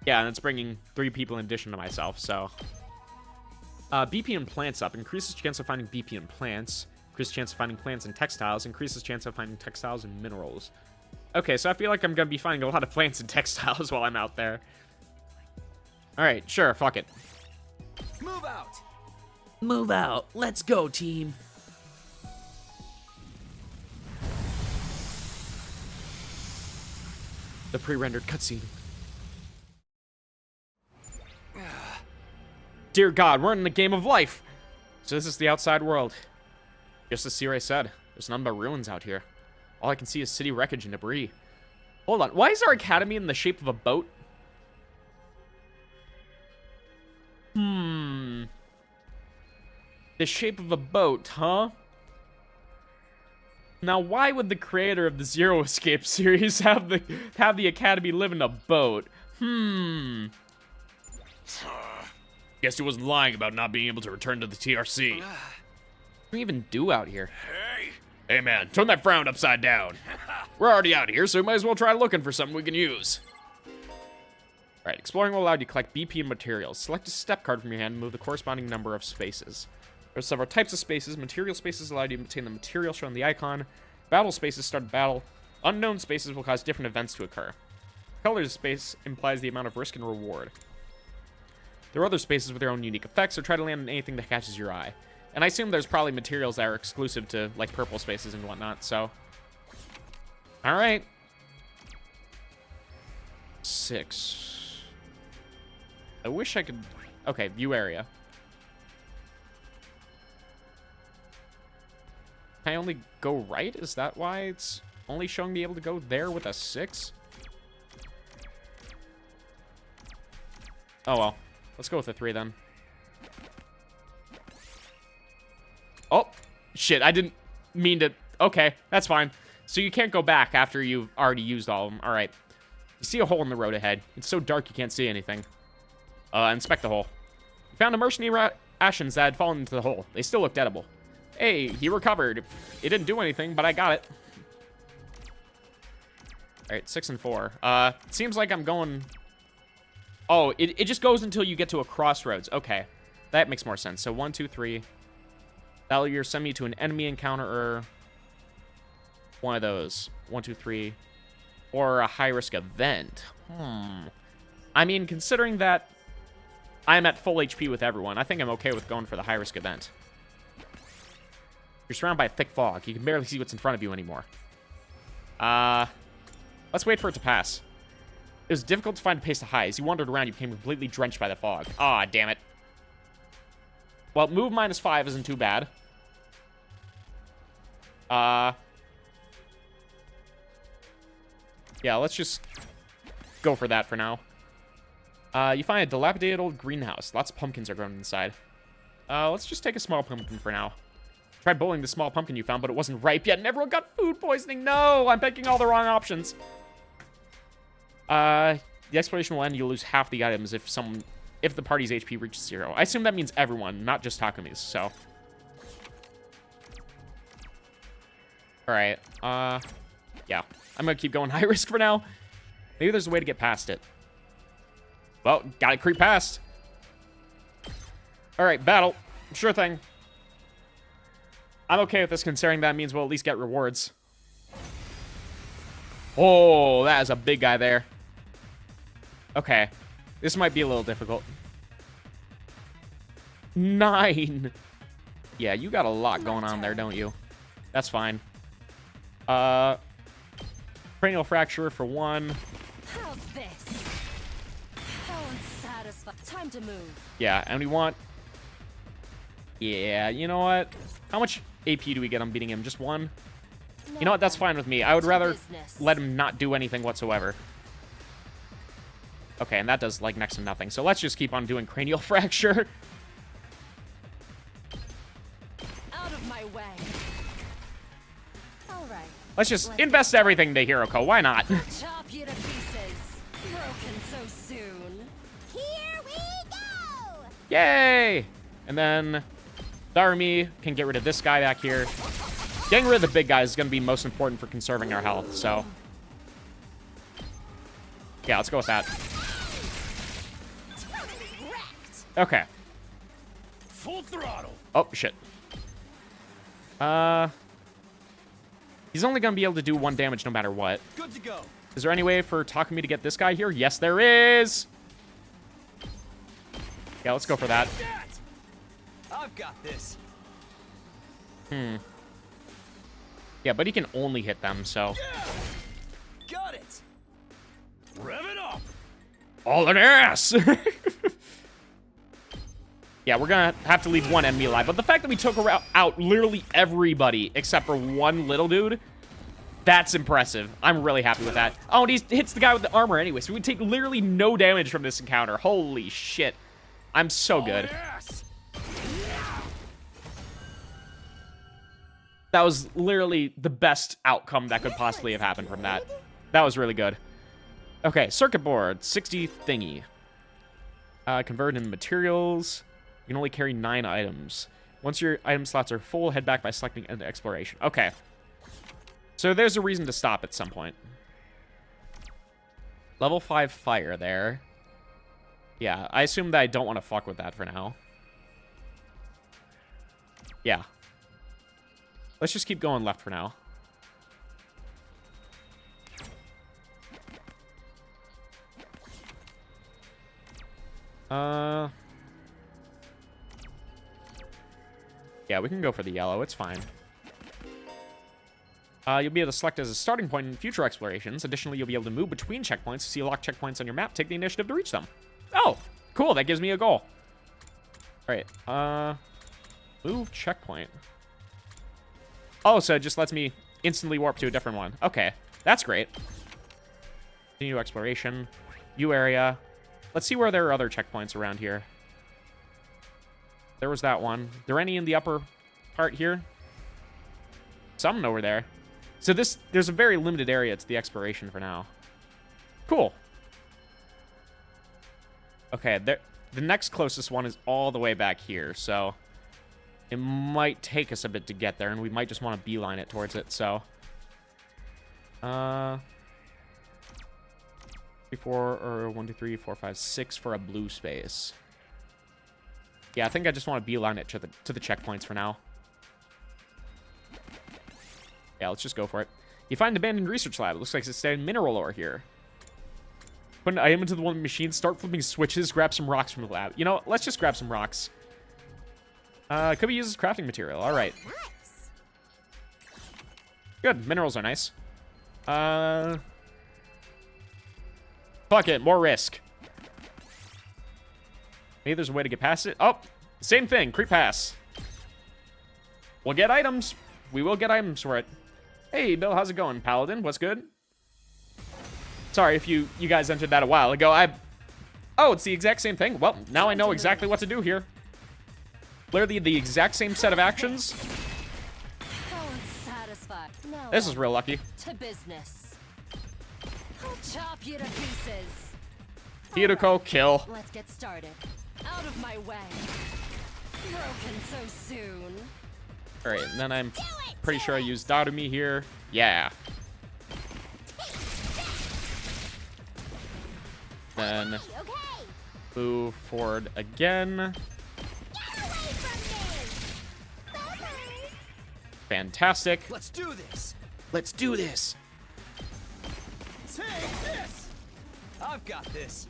Yeah, and it's bringing 3 people in addition to myself, so. BP and plants up. Increases chance of finding BP in plants. Increases chance of finding plants and textiles. Increases chance of finding textiles and minerals. Okay, so I feel like I'm gonna be finding a lot of plants and textiles while I'm out there. Alright, sure, fuck it. Move out! Move out. Let's go, team. The pre-rendered cutscene. Dear God, we're in the game of life. So this is the outside world. Just as Sirei said, there's none but ruins out here. All I can see is city wreckage and debris. Hold on, why is our academy in the shape of a boat? The shape of a boat, huh? Now, why would the creator of the Zero Escape series have the academy live in a boat? Guess he wasn't lying about not being able to return to the TRC. What do we even do out here? Hey man, turn that frown upside down. We're already out here, so we might as well try looking for something we can use. Alright, exploring will allow you to collect BP and materials. Select a step card from your hand and move the corresponding number of spaces. There are several types of spaces. Material spaces allow you to obtain the material shown in the icon. Battle spaces start a battle. Unknown spaces will cause different events to occur. Colored space implies the amount of risk and reward. There are other spaces with their own unique effects, so try to land on anything that catches your eye. And I assume there's probably materials that are exclusive to, like, purple spaces and whatnot, so. Alright. 6. I wish I could... Okay, view area. Can I only go right? Is that why it's only showing me able to go there with a 6? Oh well. Let's go with a 3 then. Oh, shit, I didn't mean to... Okay, that's fine. So you can't go back after you've already used all of them. Alright. You see a hole in the road ahead. It's so dark you can't see anything. Inspect the hole. You found a mercenary rations that had fallen into the hole. They still looked edible. Hey, he recovered. It didn't do anything, but I got it. Alright, 6 and 4. Seems like I'm going... Oh, it just goes until you get to a crossroads. Okay, that makes more sense. So 1, 2, 3. That'll either send me to an enemy encounter or one of those. 1, 2, 3. Or a high-risk event. I mean, considering that I'm at full HP with everyone, I think I'm okay with going for the high-risk event. You're surrounded by a thick fog. You can barely see what's in front of you anymore. Let's wait for it to pass. It was difficult to find a place to hide. As you wandered around, you became completely drenched by the fog. Ah, damn it. Well, move -5 isn't too bad. Yeah, let's just go for that for now. You find a dilapidated old greenhouse. Lots of pumpkins are grown inside. Let's just take a small pumpkin for now. Try bowling the small pumpkin you found, but it wasn't ripe yet, and everyone got food poisoning. No, I'm picking all the wrong options. The exploration will end. You'll lose half the items if the party's HP reaches 0. I assume that means everyone, not just Takumi's, so. Alright, yeah. I'm gonna keep going high risk for now. Maybe there's a way to get past it. Well, gotta creep past. Alright, battle. Sure thing. I'm okay with this, considering that means we'll at least get rewards. Oh, that is a big guy there. Okay. This might be a little difficult. 9. Yeah, you got a lot going on there, don't you? That's fine. Cranial fracture for 1. How's this? How unsatisfying. Time to move. Yeah, and we want... Yeah, you know what? How much AP do we get on beating him? Just 1? You know what? That's fine with me. I would rather Business. let him not do anything whatsoever. Okay, and that does, like, next to nothing. So let's just keep on doing cranial fracture. Out of my way. All right. Let's just invest everything to Hiroko. Why not? Chop you to pieces. Broken so soon. Here we go! Yay! And then Darumi can get rid of this guy back here. Getting rid of the big guy is going to be most important for conserving our health, so... yeah, let's go with that. Okay. Full throttle. Oh, shit. He's only going to be able to do 1 damage no matter what. Good to go. Is there any way for Takumi to get this guy here? Yes, there is! Yeah, let's go for that. I've got this. Yeah, but he can only hit them, so... Got it. Rev it up. all an ass! Yeah, we're gonna have to leave one enemy alive. But the fact that we took out literally everybody except for one little dude, that's impressive. I'm really happy with that. Oh, and he hits the guy with the armor anyway, so we take literally no damage from this encounter. Holy shit. I'm so good. That was literally the best outcome that could possibly have happened from that. That was really good. Okay, circuit board, 60 thingy. Convert into materials. You can only carry 9 items. Once your item slots are full, head back by selecting into exploration. Okay. So there's a reason to stop at some point. Level 5 fire there. Yeah, I assume that I don't want to fuck with that for now. Yeah. Let's just keep going left for now. Yeah, we can go for the yellow. It's fine. You'll be able to select as a starting point in future explorations. Additionally, you'll be able to move between checkpoints. See locked checkpoints on your map. Take the initiative to reach them. Oh, cool. That gives me a goal. All right. Move checkpoint. Oh, so it just lets me instantly warp to a different one. Okay, that's great. Continue exploration. U area. Let's see where there are other checkpoints around here. There was that one. Are there any in the upper part here? Some over there. So there's a very limited area to the exploration for now. Cool. Okay, the next closest one is all the way back here, so it might take us a bit to get there, and we might just want to beeline it towards it, so. 3, 4, or 1, 2, 3, 4, 5, 6 for a blue space. Yeah, I think I just want to beeline it to the checkpoints for now. Yeah, let's just go for it. You find an abandoned research lab. It looks like it's staying mineral ore here. Put an item into the one machine, start flipping switches, grab some rocks from the lab. You know, let's just grab some rocks. Could be used as crafting material. All right. Nice. Good. Minerals are nice. Fuck it. More risk. Maybe there's a way to get past it. Oh, same thing. Creep pass. We'll get items. We will get items for it. Hey, Bill, how's it going, Paladin? What's good? Sorry if you guys entered that a while ago. Oh, it's the exact same thing? Well, now I know exactly what to do here. Literally the exact same set of actions. So unsatisfied. No. This is real lucky. To business. I'll chop you to pieces. Hiroko, kill. Let's get started. Out of my way. Broken so soon. All right, and then I'm pretty sure I used Darumi here. Yeah. Then Okay. move forward again. Get away from me! Okay. Fantastic. Let's do this. Let's do this. Take this. I've got this.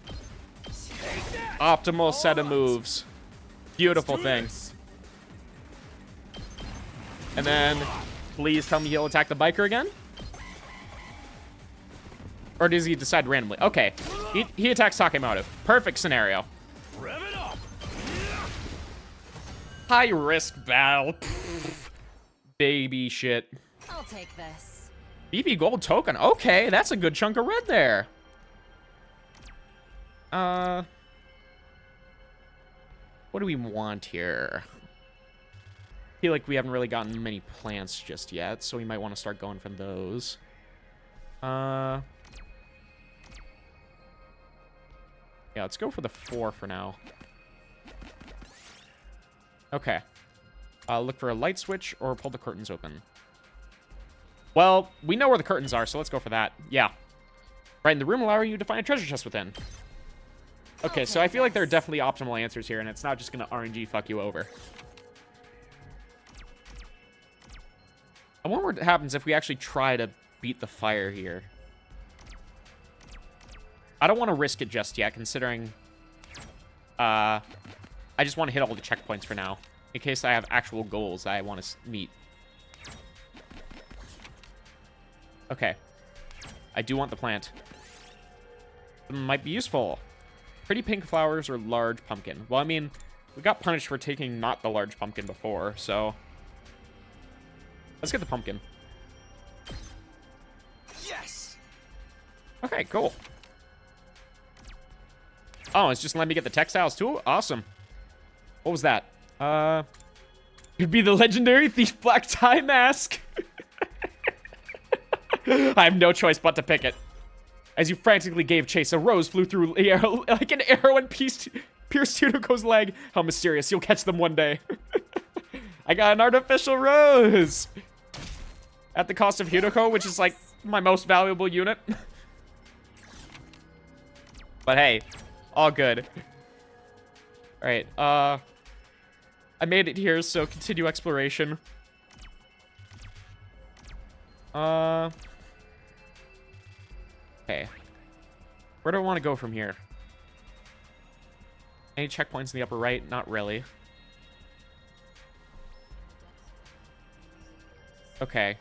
Take that. Optimal set of All right. moves. Beautiful Do thing. this. And then, please tell me he'll attack the biker again? Or does he decide randomly? Okay, he attacks Takemoto. Perfect scenario. Rev it up. High risk battle. Pfft. Baby shit. I'll take this. BB gold token. Okay, that's a good chunk of red there. What do we want here? I feel like we haven't really gotten many plants just yet, so we might want to start going from those. Yeah, let's go for the 4 for now. Okay. Look for a light switch or pull the curtains open. Well, we know where the curtains are, so let's go for that. Yeah. Right in the room, allowing you to find a treasure chest within. Okay, so I feel like there are definitely optimal answers here, and it's not just going to RNG fuck you over. I wonder what happens if we actually try to beat the fire here. I don't want to risk it just yet, considering... I just want to hit all the checkpoints for now, in case I have actual goals that I want to meet. Okay. I do want the plant. It might be useful. Pretty pink flowers or large pumpkin. Well, I mean, we got punished for taking not the large pumpkin before, so... Let's get the pumpkin. Yes! Okay, cool. Oh, it's just letting me get the textiles too? Awesome. What was that? It'd be the legendary thief black tie mask. I have no choice but to pick it. As you frantically gave chase, a rose flew through the air like an arrow and pierced Yunoko's leg. How mysterious. You'll catch them one day. I got an artificial rose. At the cost of Yunoko, which is like my most valuable unit. But hey, all good. Alright, I made it here, so continue exploration. Okay. Where do I want to go from here? Any checkpoints in the upper right? Not really. Okay.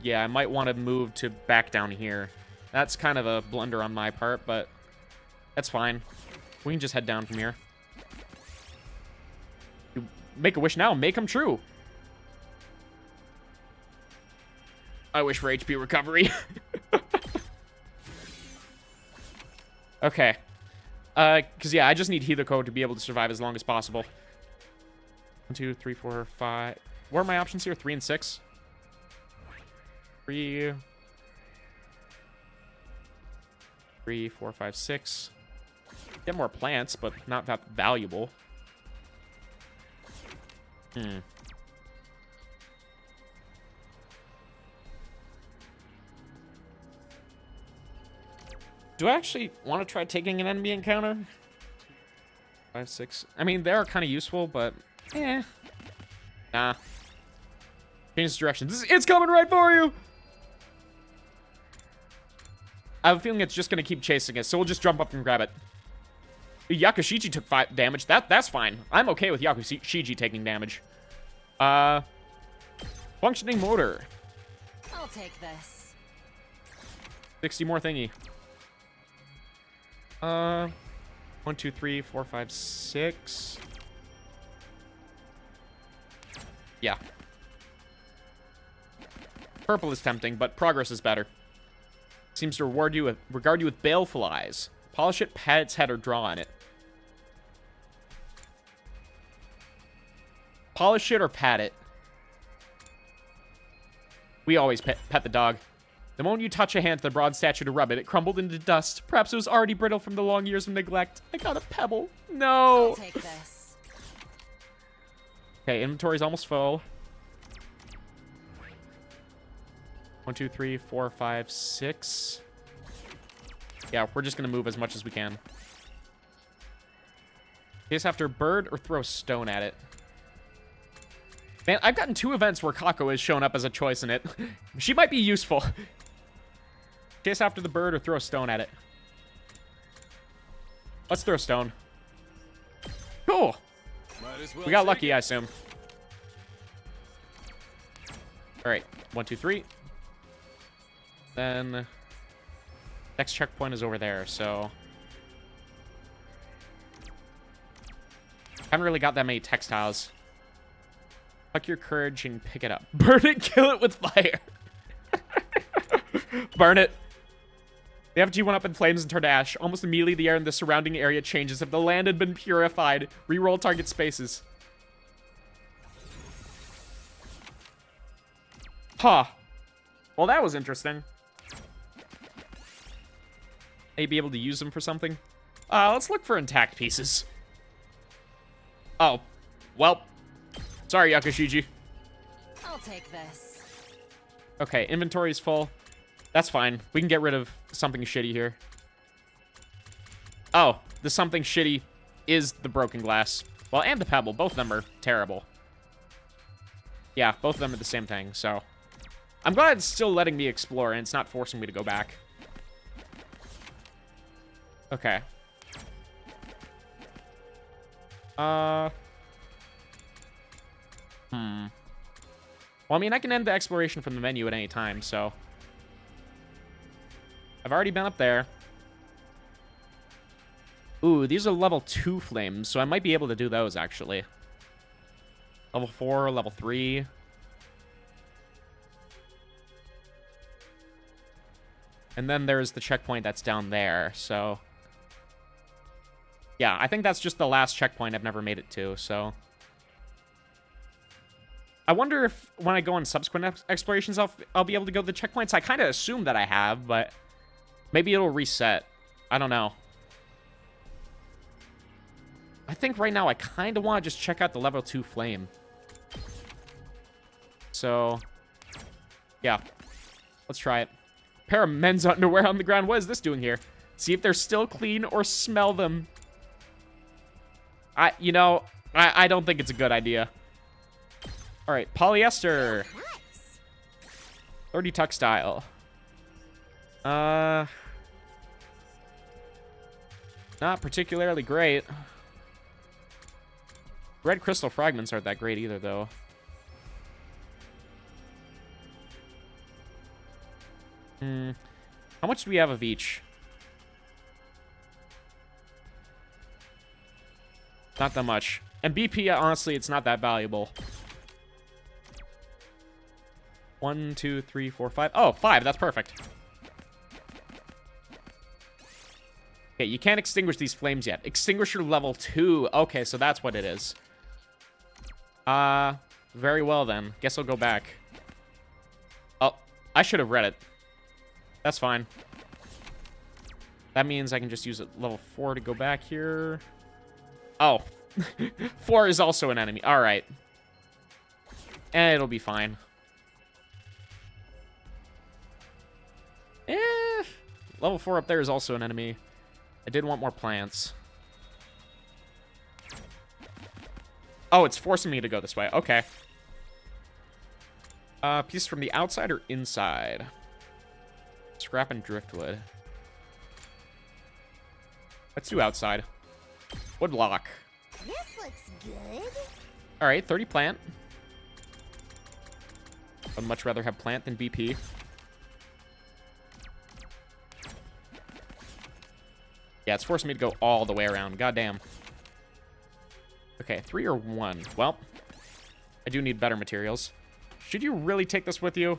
Yeah, I might want to move to back down here. That's kind of a blunder on my part, but that's fine. We can just head down from here. You make a wish now, make them true. I wish for HP recovery. Okay. Because, yeah, I just need Hideko to be able to survive as long as possible. 1, 2, 3, 4, 5. What are my options here? 3 and 6? 3, 4, 5, 6. Get more plants, but not that valuable. Do I actually want to try taking an enemy encounter? 5, 6. I mean, they are kind of useful, but eh. Nah. Change direction. It's coming right for you! I have a feeling it's just going to keep chasing us, so we'll just jump up and grab it. Yakushiji took 5 damage. That's fine. I'm okay with Yakushiji taking damage. Functioning motor. I'll take this. 60 more thingy. 1, 2, 3, 4, 5, 6. Yeah. Purple is tempting, but progress is better. Seems to regard you with baleful eyes. Polish it, pat its head, or draw on it. Polish it or pat it. We always pet the dog. The moment you touch a hand to the broad statue to rub it, it crumbled into dust. Perhaps it was already brittle from the long years of neglect. I got a pebble. No. I'll take this. Okay, inventory's almost full. 1, 2, 3, 4, 5, 6. Yeah, we're just gonna move as much as we can. Chase after a bird or throw a stone at it. Man, I've gotten 2 events where Kako has shown up as a choice in it. She might be useful. Chase after the bird or throw a stone at it. Let's throw a stone. Cool. We got lucky, I assume. All right, 1, 2, 3. Then next checkpoint is over there, so haven't really got that many textiles. Fuck your courage and pick it up. Burn it, kill it with fire. Burn it. The FG went up in flames and turned to ash. Almost immediately, the air in the surrounding area changes. If the land had been purified, reroll target spaces. Huh. Well, that was interesting. May be able to use them for something. Let's look for intact pieces. Oh. Well. Sorry, Yakushiji. I'll take this. Okay, inventory's full. That's fine. We can get rid of something shitty here. Oh, the something shitty is the broken glass. Well, and the pebble. Both of them are terrible. Yeah, both of them are the same thing, so... I'm glad it's still letting me explore, and it's not forcing me to go back. Okay. Well, I mean, I can end the exploration from the menu at any time, so... I've already been up there. Ooh, these are level 2 flames, so I might be able to do those, actually. Level 4, level 3. And then there's the checkpoint that's down there, so... Yeah, I think that's just the last checkpoint I've never made it to, so... I wonder if when I go on subsequent explorations, I'll be able to go to the checkpoints. I kind of assume that I have, but maybe it'll reset. I don't know. I think right now I kind of want to just check out the level 2 flame. So, yeah. Let's try it. Pair of men's underwear on the ground. What is this doing here? See if they're still clean or smell them. I don't think it's a good idea. All right, polyester. 30 textile. Not particularly great. Red crystal fragments aren't that great either, though. How much do we have of each? Not that much. And BP, honestly, it's not that valuable. 1, 2, 3, 4, 5. Oh, 5. That's perfect. Okay, you can't extinguish these flames yet. Extinguisher level 2. Okay, so that's what it is. Very well then. Guess I'll go back. Oh, I should have read it. That's fine. That means I can just use level 4 to go back here. Oh. 4 is also an enemy. All right. And it'll be fine. Level 4 up there is also an enemy. I did want more plants. Oh, it's forcing me to go this way. Okay. Pieces from the outside or inside? Scrap and driftwood. Let's do outside. Wood block. This looks good. All right, 30 plant. I'd much rather have plant than BP. Yeah, it's forcing me to go all the way around. Goddamn. Okay, 3 or 1. Well, I do need better materials. Should you really take this with you?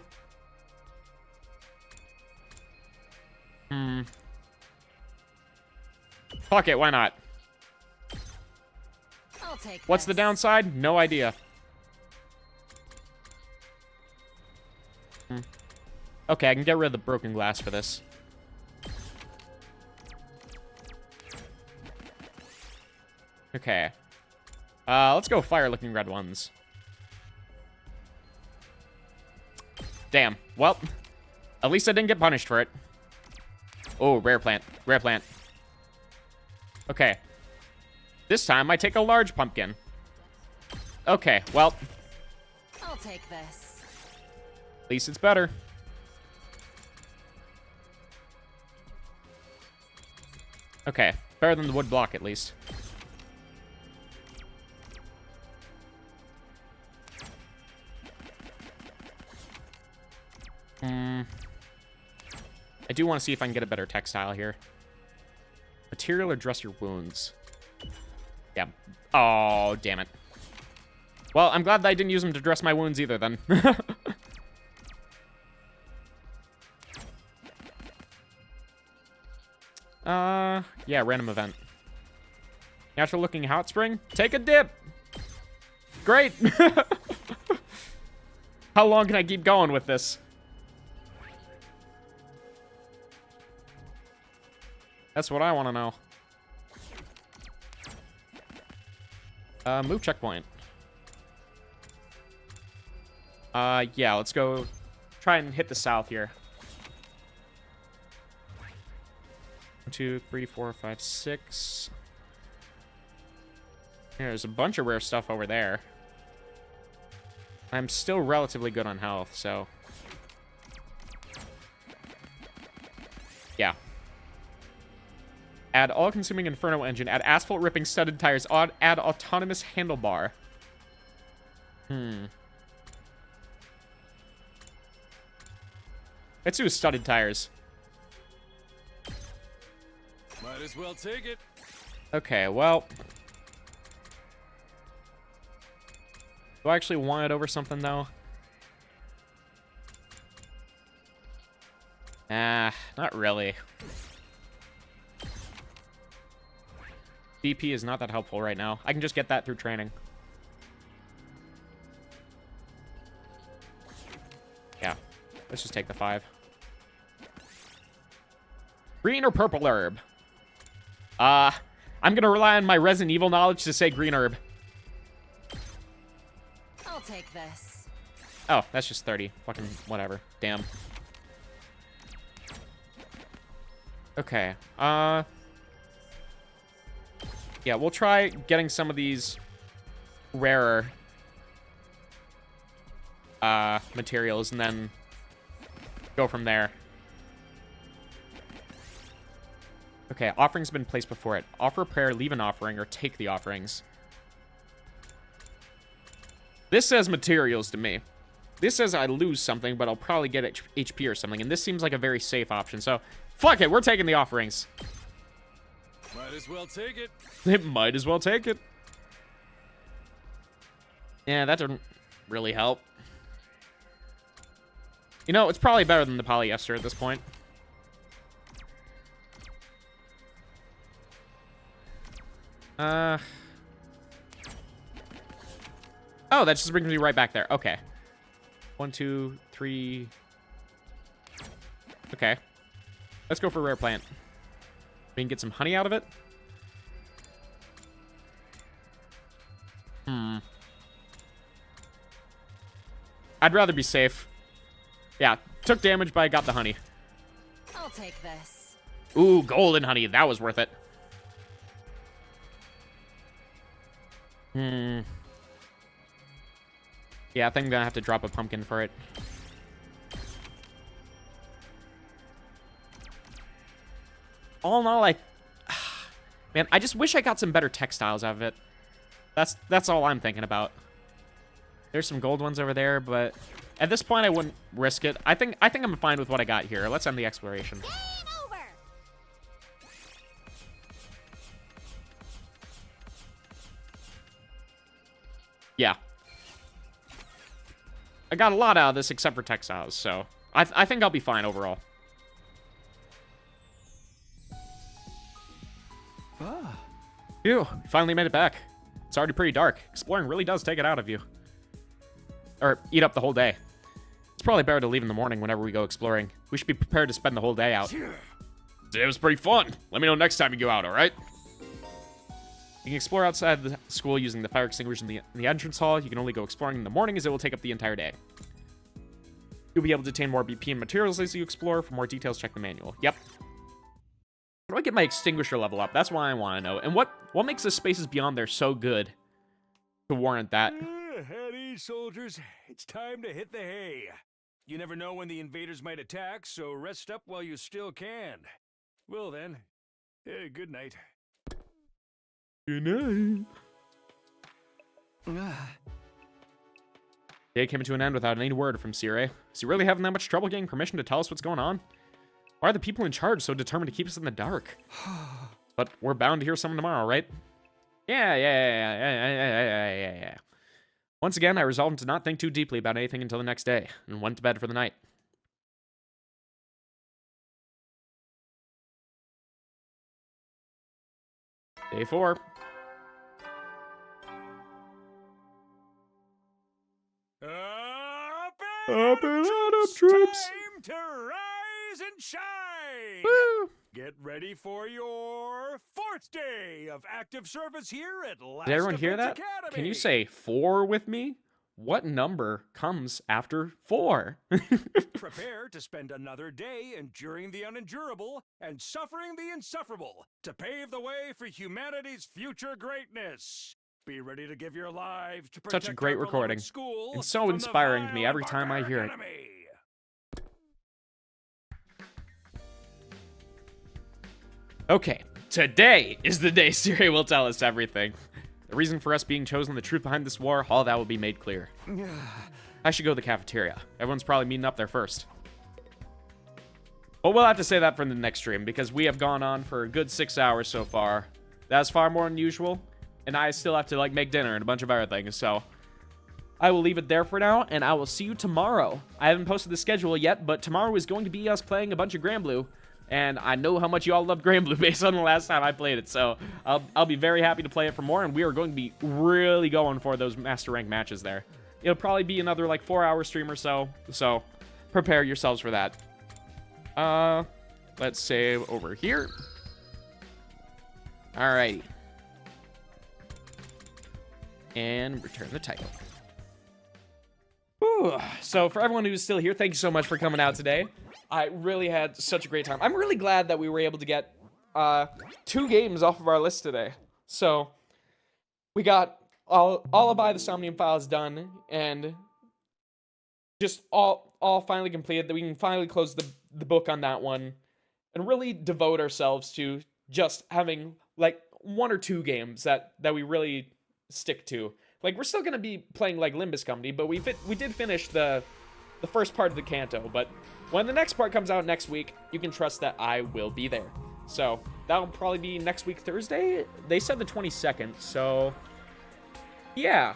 Fuck it, why not? I'll take What's the this. downside? No idea. Okay, I can get rid of the broken glass for this. Okay. Let's go fire-looking red ones. Damn. Well, at least I didn't get punished for it. Oh, rare plant. Rare plant. Okay. This time I take a large pumpkin. Okay, well. I'll take this. At least it's better. Okay, better than the wood block at least. I do want to see if I can get a better textile here. Material or dress your wounds. Yeah. Oh, damn it. Well, I'm glad that I didn't use them to dress my wounds either then. Yeah, random event. Natural looking hot spring. Take a dip. Great. How long can I keep going with this? That's what I want to know. Move checkpoint. Yeah, let's go try and hit the south here. 1, 2, 3, 4, 5, 6. There's a bunch of rare stuff over there. I'm still relatively good on health, so... Yeah. Add all-consuming Inferno engine. Add asphalt-ripping studded tires. Add autonomous handlebar. Let's do studded tires. Might as well take it. Okay, well... Do I actually want it over something, though? Not really. BP is not that helpful right now. I can just get that through training. Yeah. Let's just take the 5. Green or purple herb? I'm gonna rely on my Resident Evil knowledge to say green herb. I'll take this. Oh, that's just 30. Fucking whatever. Damn. Okay. Yeah, we'll try getting some of these rarer materials and then go from there. Okay, offering's been placed before it. Offer a prayer, leave an offering, or take the offerings. This says materials to me. This says I lose something, but I'll probably get HP or something, and this seems like a very safe option, so fuck it, we're taking the offerings. Might as well take it. It might as well take it. Yeah, that didn't really help. You know, it's probably better than the polyester at this point. Oh, that just brings me right back there. Okay. 1, 2, 3. Okay. Let's go for rare plant. We can get some honey out of it. I'd rather be safe. Yeah, took damage, but I got the honey. I'll take this. Ooh, golden honey. That was worth it. Yeah, I think I'm gonna have to drop a pumpkin for it. All in all, like, man, I just wish I got some better textiles out of it. That's all I'm thinking about. There's some gold ones over there, but at this point, I wouldn't risk it. I think I'm fine with what I got here. Let's end the exploration. Game over. Yeah. I got a lot out of this except for textiles, so I think I'll be fine overall. Phew, finally made it back. It's already pretty dark. Exploring really does take it out of you. Or eat up the whole day. It's probably better to leave in the morning whenever we go exploring. We should be prepared to spend the whole day out. Today was pretty fun. Let me know next time you go out, alright? You can explore outside the school using the fire extinguisher in the entrance hall. You can only go exploring in the morning as it will take up the entire day. You'll be able to obtain more BP and materials as you explore. For more details, check the manual. Yep. How do I get my extinguisher level up? That's what I want to know. And what makes the spaces beyond there so good to warrant that? At ease, soldiers. It's time to hit the hay. You never know when the invaders might attack, so rest up while you still can. Well then, good night. Good night. Day came to an end without any word from Sire. Is he really having that much trouble getting permission to tell us what's going on? Why are the people in charge so determined to keep us in the dark? But we're bound to hear something tomorrow, right? Yeah. Once again, I resolved to not think too deeply about anything until the next day, and went to bed for the night. Day 4. Up and out, troops! Time to rise and shine! Woo! Get ready for your 4th day of active service here at Last Did everyone hear Defense that? Academy. Can you say 4 with me? What number comes after 4? Prepare to spend another day enduring the unendurable and suffering the insufferable to pave the way for humanity's future greatness. Be ready to give your lives to protect Such a great our beloved recording. school And so from the inspiring to me vile every time I hear it. barbaric enemy. Okay, today is the day Siri will tell us everything. The reason for us being chosen, the truth behind this war, all that will be made clear. I should go to the cafeteria. Everyone's probably meeting up there first. But we'll have to say that for the next stream, because we have gone on for a good 6 hours so far. That's far more than usual, and I still have to, like, make dinner and a bunch of other things, so I will leave it there for now, and I will see you tomorrow. I haven't posted the schedule yet, but tomorrow is going to be us playing a bunch of Granblue, and I know how much you all loved Granblue based on the last time I played it, so I'll be very happy to play it for more, and we are going to be really going for those Master Rank matches there. It'll probably be another, like, 4-hour stream or so prepare yourselves for that. Let's save over here. Alrighty. And return the title. Whew. So for everyone who's still here, thank you so much for coming out today. I really had such a great time. I'm really glad that we were able to get 2 games off of our list today. So we got all of I, the Somnium Files done, and just all finally completed, that we can finally close the book on that one and really devote ourselves to just having like 1 or 2 games that we really stick to. Like, we're still gonna be playing like Limbus Company, but we did finish the first part of the Kanto. But when the next part comes out next week, you can trust that I will be there. So that'll probably be next week Thursday. They said the 22nd, so yeah,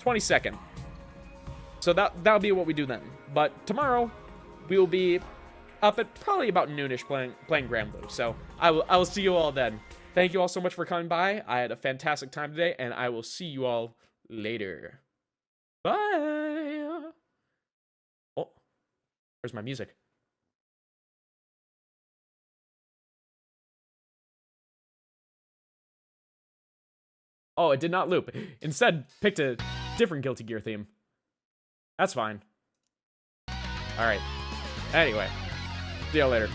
22nd. So that'll be what we do then. But tomorrow we will be up at probably about noonish playing Granblue. So I will see you all then. Thank you all so much for coming by. I had a fantastic time today, and I will see you all later. Bye. Oh, where's my music? Oh, it did not loop. Instead, picked a different Guilty Gear theme. That's fine. All right. Anyway, see you later.